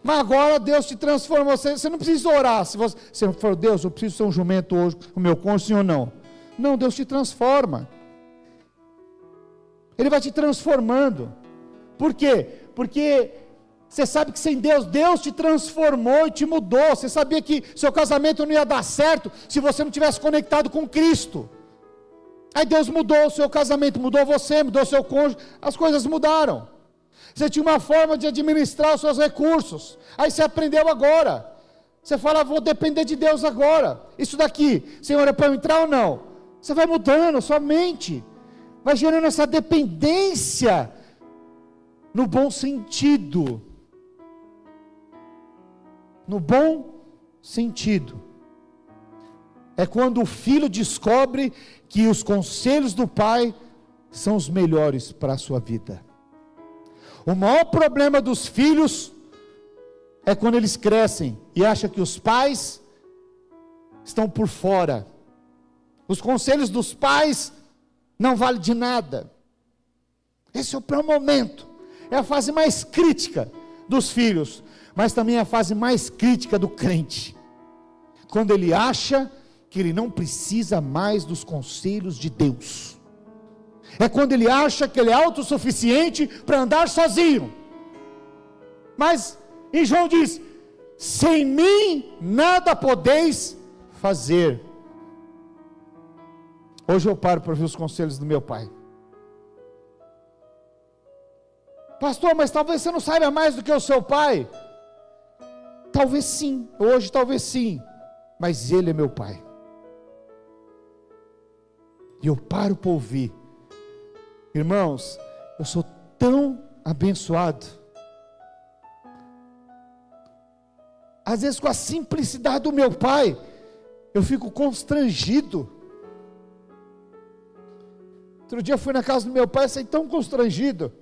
Mas agora Deus te transformou. Você não precisa orar. Se você for: Deus, eu preciso ser um jumento hoje com o meu cônjuge, sim ou não? Não, Deus te transforma. Ele vai te transformando. Por quê? Porque você sabe que sem Deus, Deus te transformou e te mudou. Você sabia que seu casamento não ia dar certo se você não tivesse conectado com Cristo. Aí Deus mudou o seu casamento, mudou você, mudou o seu cônjuge, as coisas mudaram. Você tinha uma forma de administrar os seus recursos, aí você aprendeu agora. Você fala: vou depender de Deus agora. Isso daqui, Senhor, é para eu entrar ou não? Você vai mudando a sua mente, vai gerando essa dependência, no bom sentido. No bom sentido. É quando o filho descobre que os conselhos do pai são os melhores para a sua vida. O maior problema dos filhos é quando eles crescem e acham que os pais estão por fora. Os conselhos dos pais não valem de nada. Esse é o pior momento. É a fase mais crítica dos filhos, mas também é a fase mais crítica do crente. Quando ele acha que ele não precisa mais dos conselhos de Deus. É quando ele acha que ele é autossuficiente para andar sozinho. Mas em João diz: sem mim nada podeis fazer. Hoje eu paro para ouvir os conselhos do meu pai. Pastor, mas talvez você não saiba mais do que o seu pai. Talvez sim, hoje talvez sim, mas ele é meu pai. E eu paro para ouvir. Irmãos, eu sou tão abençoado. Às vezes com a simplicidade do meu pai, eu fico constrangido. Outro dia eu fui na casa do meu pai, saí tão constrangido.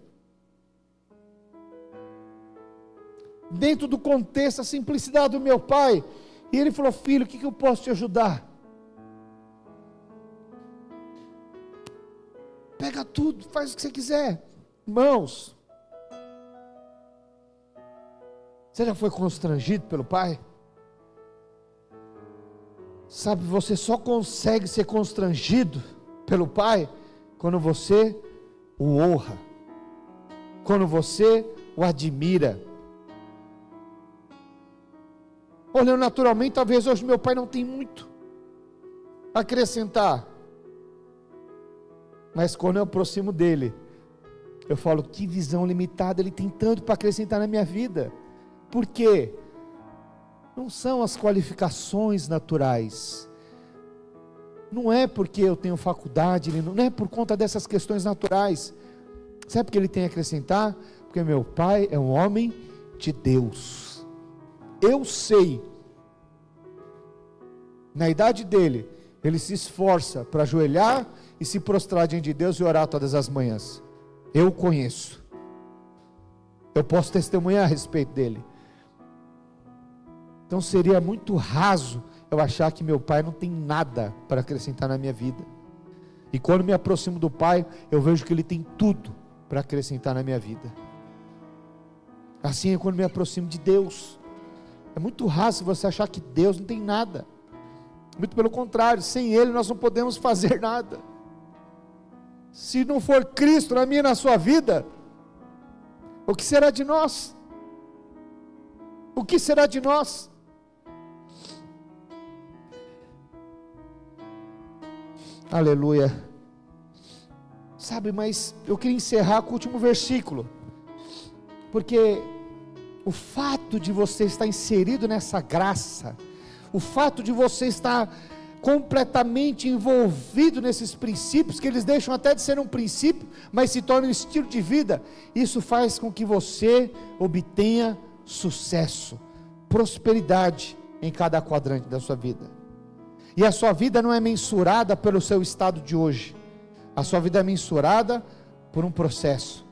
Dentro do contexto, a simplicidade do meu pai. E ele falou: filho, o que eu posso te ajudar? Pega tudo, faz o que você quiser. Irmãos, Você já foi constrangido pelo pai? Sabe, você só consegue ser constrangido pelo pai quando você o honra, quando você o admira. Olhando naturalmente, talvez hoje meu pai não tem muito a acrescentar, mas quando eu aproximo dele, eu falo, que visão limitada, ele tem tanto para acrescentar na minha vida. Por quê? Não são as qualificações naturais, não é porque eu tenho faculdade, não é por conta dessas questões naturais. Sabe por que ele tem a acrescentar? Porque meu pai é um homem de Deus. Eu sei, na idade dele, ele se esforça para ajoelhar e se prostrar diante de Deus e orar todas as manhãs. Eu o conheço, eu posso testemunhar a respeito dele. Então seria muito raso eu achar que meu pai não tem nada para acrescentar na minha vida. E quando me aproximo do pai, eu vejo que ele tem tudo para acrescentar na minha vida. Assim é quando me aproximo de Deus. É muito raso você achar que Deus não tem nada. Muito pelo contrário, sem Ele nós não podemos fazer nada. Se não for Cristo na minha e na sua vida, o que será de nós? O que será de nós? Aleluia. Sabe, mas eu queria encerrar com o último versículo, porque o fato de você estar inserido nessa graça, o fato de você estar completamente envolvido nesses princípios, que eles deixam até de ser um princípio, mas se tornam um estilo de vida, isso faz com que você obtenha sucesso, prosperidade em cada quadrante da sua vida. E a sua vida não é mensurada pelo seu estado de hoje, a sua vida é mensurada por um processo.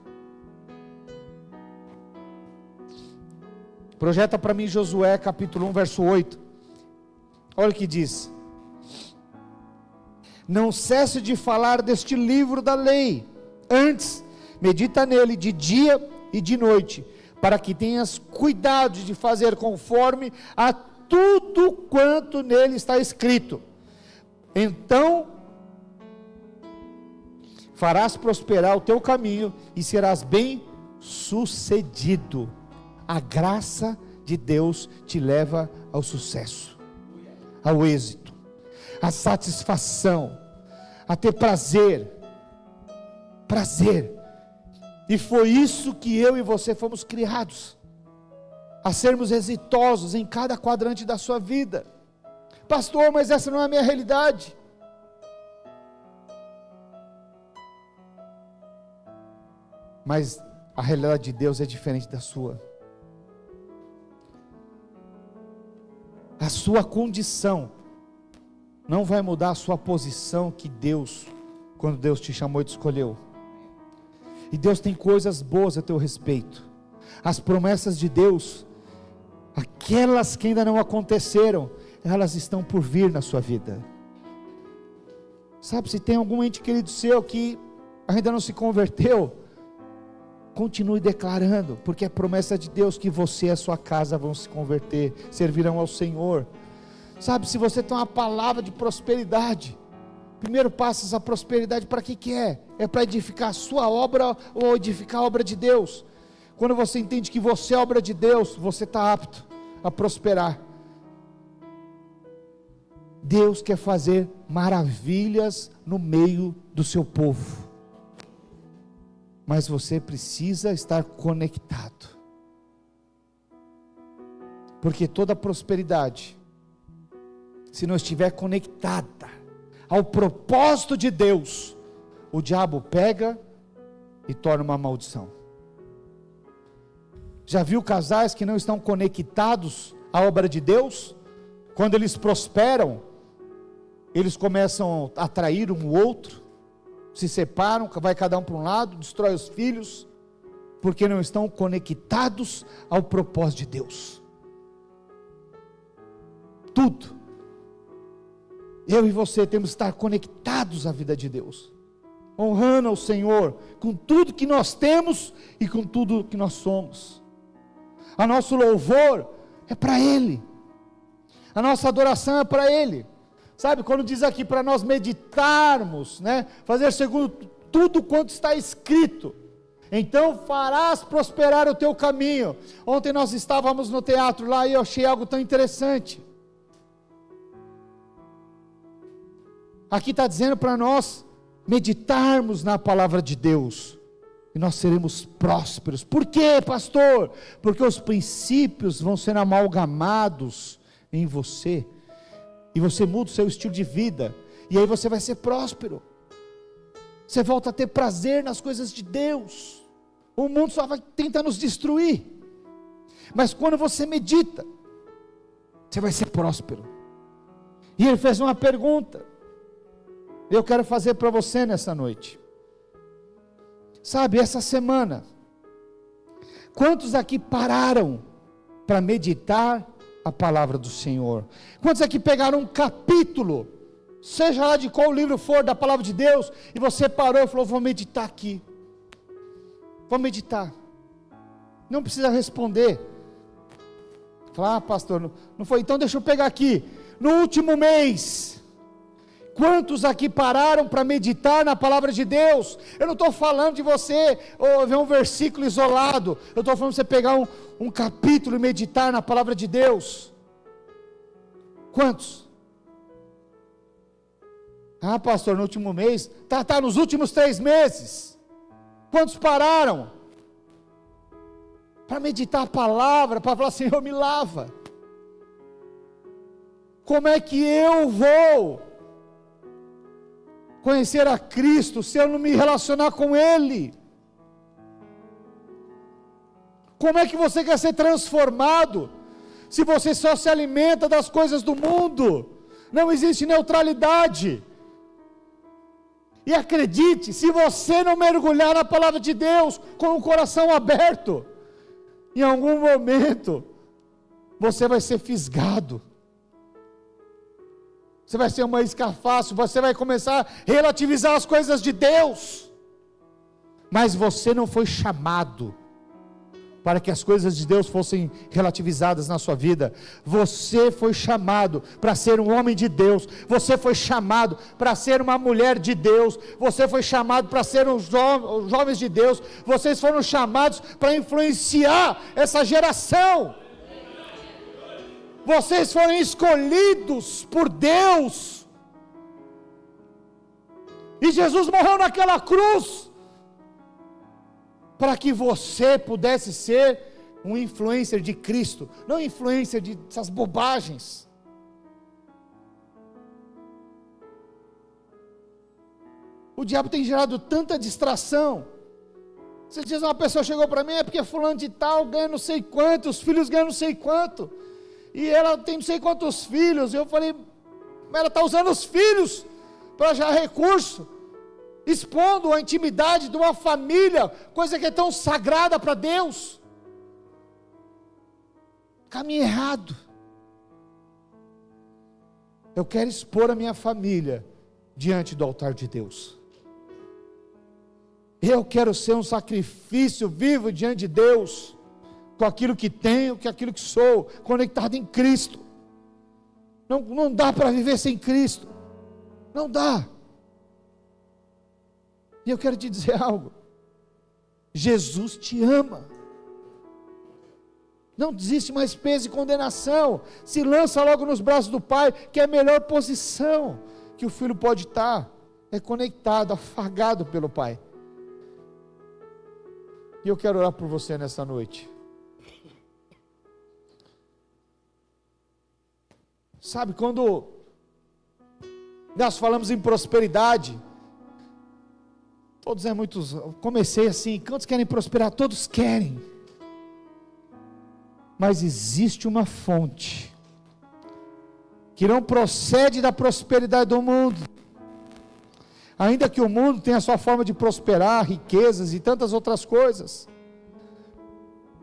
Projeta para mim Josué capítulo 1 verso 8, olha o que diz: não cesse de falar deste livro da lei, antes medita nele de dia e de noite, para que tenhas cuidado de fazer conforme a tudo quanto nele está escrito, então farás prosperar o teu caminho e serás bem sucedido. A graça de Deus te leva ao sucesso, ao êxito, à satisfação, a ter prazer, e foi isso que eu e você fomos criados, a sermos exitosos em cada quadrante da sua vida. Pastor, mas essa não é a minha realidade. Mas a realidade de Deus é diferente da sua. A sua condição não vai mudar a sua posição que Deus, quando Deus te chamou e te escolheu. E Deus tem coisas boas a teu respeito. As promessas de Deus, aquelas que ainda não aconteceram, elas estão por vir na sua vida. Sabe, se tem algum ente querido seu que ainda não se converteu, continue declarando, porque é promessa de Deus que você e a sua casa vão se converter, servirão ao Senhor. Sabe, se você tem uma palavra de prosperidade, primeiro passo, essa prosperidade para que é? É para edificar a sua obra ou edificar a obra de Deus? Quando você entende que você é obra de Deus, você está apto a prosperar. Deus quer fazer maravilhas no meio do seu povo, mas você precisa estar conectado, porque toda prosperidade, se não estiver conectada ao propósito de Deus, o diabo pega e torna uma maldição. Já viu casais que não estão conectados à obra de Deus? Quando eles prosperam, eles começam a trair um outro, se separam, vai cada um para um lado, destrói os filhos, porque não estão conectados ao propósito de Deus. Tudo, eu e você temos que estar conectados à vida de Deus, honrando ao Senhor, com tudo que nós temos e com tudo que nós somos. O nosso louvor é para Ele. A nossa adoração é para Ele. Sabe, quando diz aqui para nós meditarmos, né? Fazer segundo tudo quanto está escrito. Então farás prosperar o teu caminho. Ontem nós estávamos no teatro lá e eu achei algo tão interessante. Aqui está dizendo para nós meditarmos na palavra de Deus. E nós seremos prósperos. Por quê, pastor? Porque os princípios vão ser amalgamados em você. E você muda o seu estilo de vida. E aí você vai ser próspero. Você volta a ter prazer nas coisas de Deus. O mundo só vai tentar nos destruir. Mas quando você medita, você vai ser próspero. E ele fez uma pergunta. Eu quero fazer para você nessa noite. Sabe, essa semana, quantos aqui pararam para meditar a palavra do Senhor? Quantos aqui pegaram um capítulo, seja lá de qual livro for, da palavra de Deus, e você parou e falou: vou meditar aqui, vou meditar. Não precisa responder. Falar: pastor, não foi, então deixa eu pegar aqui. No último mês, quantos aqui pararam para meditar na palavra de Deus? Eu não estou falando de você ver um versículo isolado, eu estou falando de você pegar um capítulo e meditar na palavra de Deus. Quantos? Ah, pastor, no último mês, tá nos últimos 3 meses. Quantos pararam para meditar a palavra, para falar: Senhor, me lava? Como é que eu vou conhecer a Cristo se eu não me relacionar com Ele? Como é que você quer ser transformado se você só se alimenta das coisas do mundo? Não existe neutralidade. E acredite, se você não mergulhar na palavra de Deus com o coração aberto, em algum momento você vai ser fisgado. Você vai ser uma isca fácil, você vai começar a relativizar as coisas de Deus. Mas você não foi chamado para que as coisas de Deus fossem relativizadas na sua vida. Você foi chamado para ser um homem de Deus. Você foi chamado para ser uma mulher de Deus. Você foi chamado para ser os jovens de Deus. Vocês foram chamados para influenciar essa geração. Vocês foram escolhidos por Deus. E Jesus morreu naquela cruz para que você pudesse ser um influencer de Cristo, não influencer dessas bobagens. O diabo tem gerado tanta distração. Esses dias uma pessoa chegou para mim: é porque fulano de tal ganha não sei quanto, os filhos ganham não sei quanto, e ela tem não sei quantos filhos. Eu falei: mas ela está usando os filhos para gerar recurso, expondo a intimidade de uma família, coisa que é tão sagrada para Deus. Caminho errado. Eu quero expor a minha família diante do altar de Deus. Eu quero ser um sacrifício vivo diante de Deus, com aquilo que tenho, com aquilo que sou, conectado em Cristo. Não dá para viver sem Cristo, não dá. E eu quero te dizer algo: Jesus te ama. Não existe mais peso e condenação. Se lança logo nos braços do Pai, que é a melhor posição que o filho pode estar, é conectado, afagado pelo Pai. E eu quero orar por você nessa noite. Sabe, quando nós falamos em prosperidade, todos muitos, comecei assim: quantos querem prosperar? Todos querem. Mas existe uma fonte que não procede da prosperidade do mundo. Ainda que o mundo tenha a sua forma de prosperar, riquezas e tantas outras coisas,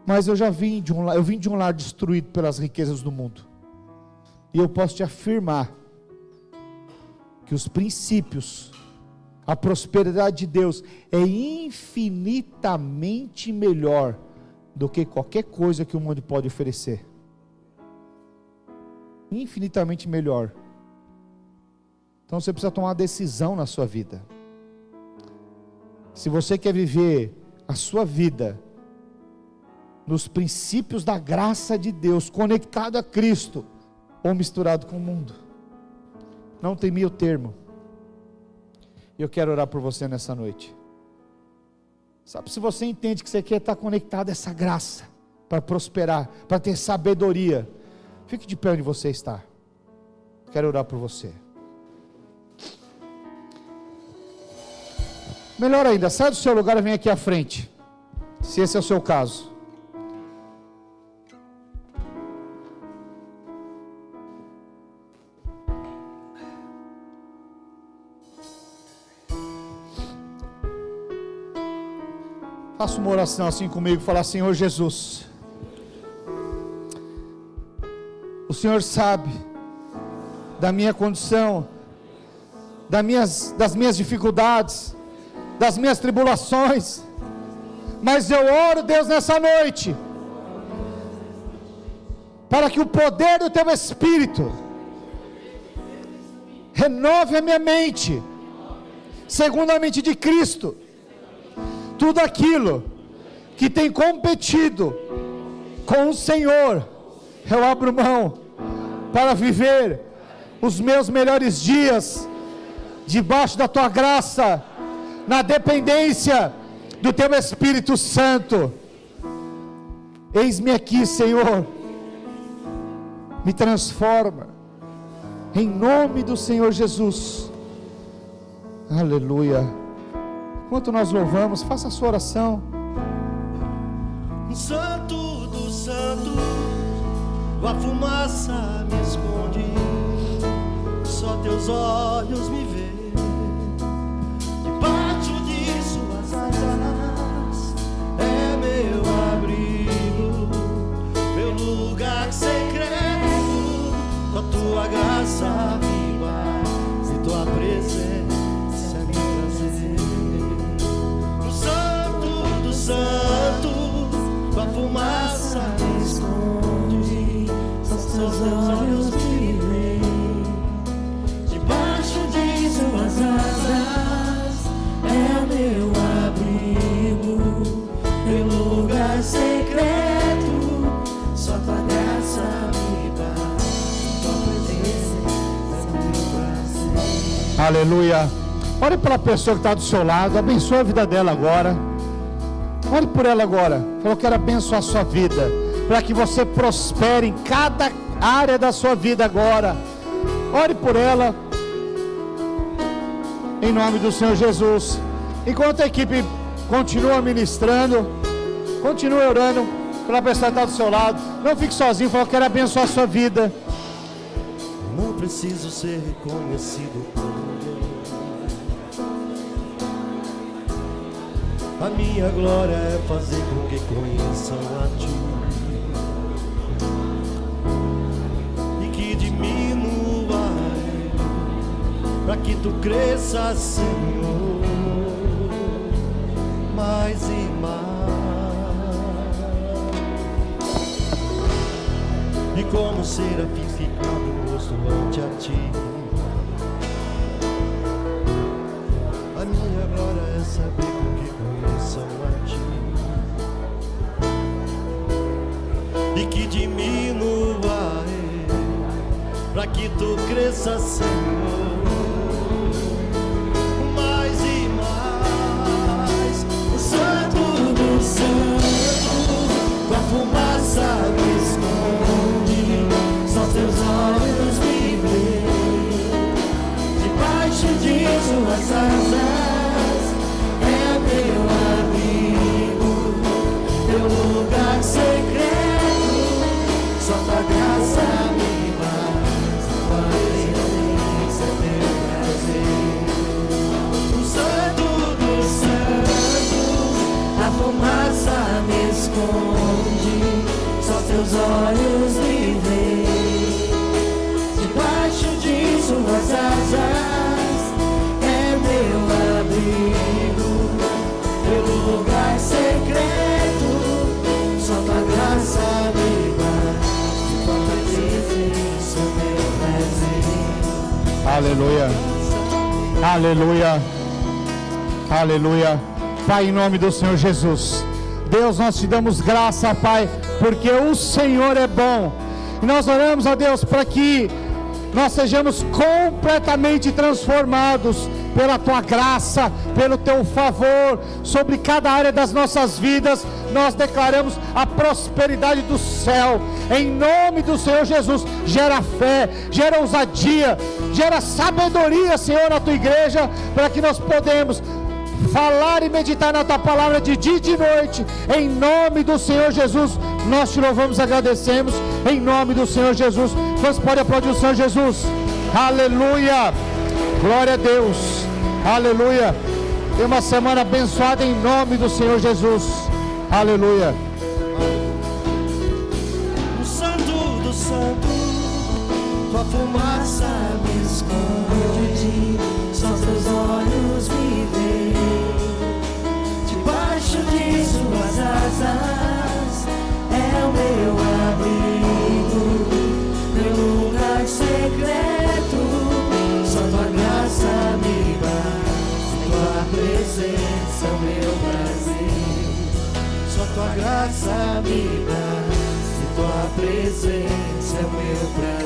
mas eu vim de um lar destruído pelas riquezas do mundo, e eu posso te afirmar que os princípios, a prosperidade de Deus é infinitamente melhor do que qualquer coisa que o mundo pode oferecer. Infinitamente melhor. Então você precisa tomar uma decisão na sua vida. Se você quer viver a sua vida nos princípios da graça de Deus, conectado a Cristo, ou misturado com o mundo, não tem meio termo. Eu quero orar por você nessa noite. Sabe, se você entende que você quer estar conectado a essa graça, para prosperar, para ter sabedoria, fique de pé onde você está. Quero orar por você. Melhor ainda, sai do seu lugar e vem aqui à frente, se esse é o seu caso. Faça uma oração assim comigo, falar: Senhor Jesus, o Senhor sabe da minha condição, das minhas dificuldades, das minhas tribulações, mas eu oro, Deus, nessa noite, para que o poder do Teu Espírito renove a minha mente, segundo a mente de Cristo. Tudo aquilo que tem competido com o Senhor, eu abro mão para viver os meus melhores dias debaixo da Tua graça, na dependência do Teu Espírito Santo. Eis-me aqui, Senhor, me transforma, em nome do Senhor Jesus. Aleluia. Enquanto nós louvamos, faça a sua oração. Santo dos santos, a fumaça me esconde, só Teus olhos me veem. Debaixo de Suas asas é meu abrigo, meu lugar secreto. Com a Tua graça me basta, e Tua presença me prazer. Santos, a fumaça me esconde, só Seus olhos me veem. Debaixo de Suas asas é meu abrigo, meu lugar secreto. Só Tua graça me basta, Tua presença é meu prazer. Aleluia. Ore pela pessoa que está do seu lado, abençoe a vida dela agora. Ore por ela agora. Eu quero abençoar a sua vida, para que você prospere em cada área da sua vida agora. Ore por ela, em nome do Senhor Jesus. Enquanto a equipe continua ministrando, continue orando pela pessoa que está do seu lado. Não fique sozinho. Eu quero abençoar a sua vida. Não preciso ser reconhecido por ninguém. A minha glória é fazer com que conheçam a Ti, e que diminua eu, para que Tu cresças, Senhor, mais e mais. E como serafim ficar no rosto ante a Ti, a minha glória é saber com que conheçam a Ti, e que diminua eu, para que Tu cresças, Senhor, mais e mais. O Santo dos santos, com a fumaça me esconde, só Teus olhos me veem. Debaixo de Suas asas é meu abrigo, meu lugar secreto. Só Tua graça me basta, Tua presença Aleluia. Aleluia. Aleluia. Pai, em nome do Senhor Jesus. Deus, nós te damos graça, Pai, porque o Senhor é bom. E nós oramos a Deus para que nós sejamos completamente transformados pela Tua graça, pelo Teu favor, sobre cada área das nossas vidas. Nós declaramos a prosperidade do céu, em nome do Senhor Jesus. Gera fé, gera ousadia, gera sabedoria, Senhor, na Tua igreja, para que nós podemos falar e meditar na Tua palavra de dia e de noite, em nome do Senhor Jesus. Nós te louvamos e agradecemos, em nome do Senhor Jesus. Você pode aplaudir o Senhor Jesus? Aleluia, glória a Deus, aleluia. Tenha uma semana abençoada em nome do Senhor Jesus, aleluia. O santo do santo, tua fumaça me esconde, só teus olhos me veem, debaixo de suas asas é o meu abrigo, meu lugar secreto, só tua graça me basta, tua presença é o meu prazer, só tua graça me basta, tua presença é o meu prazer.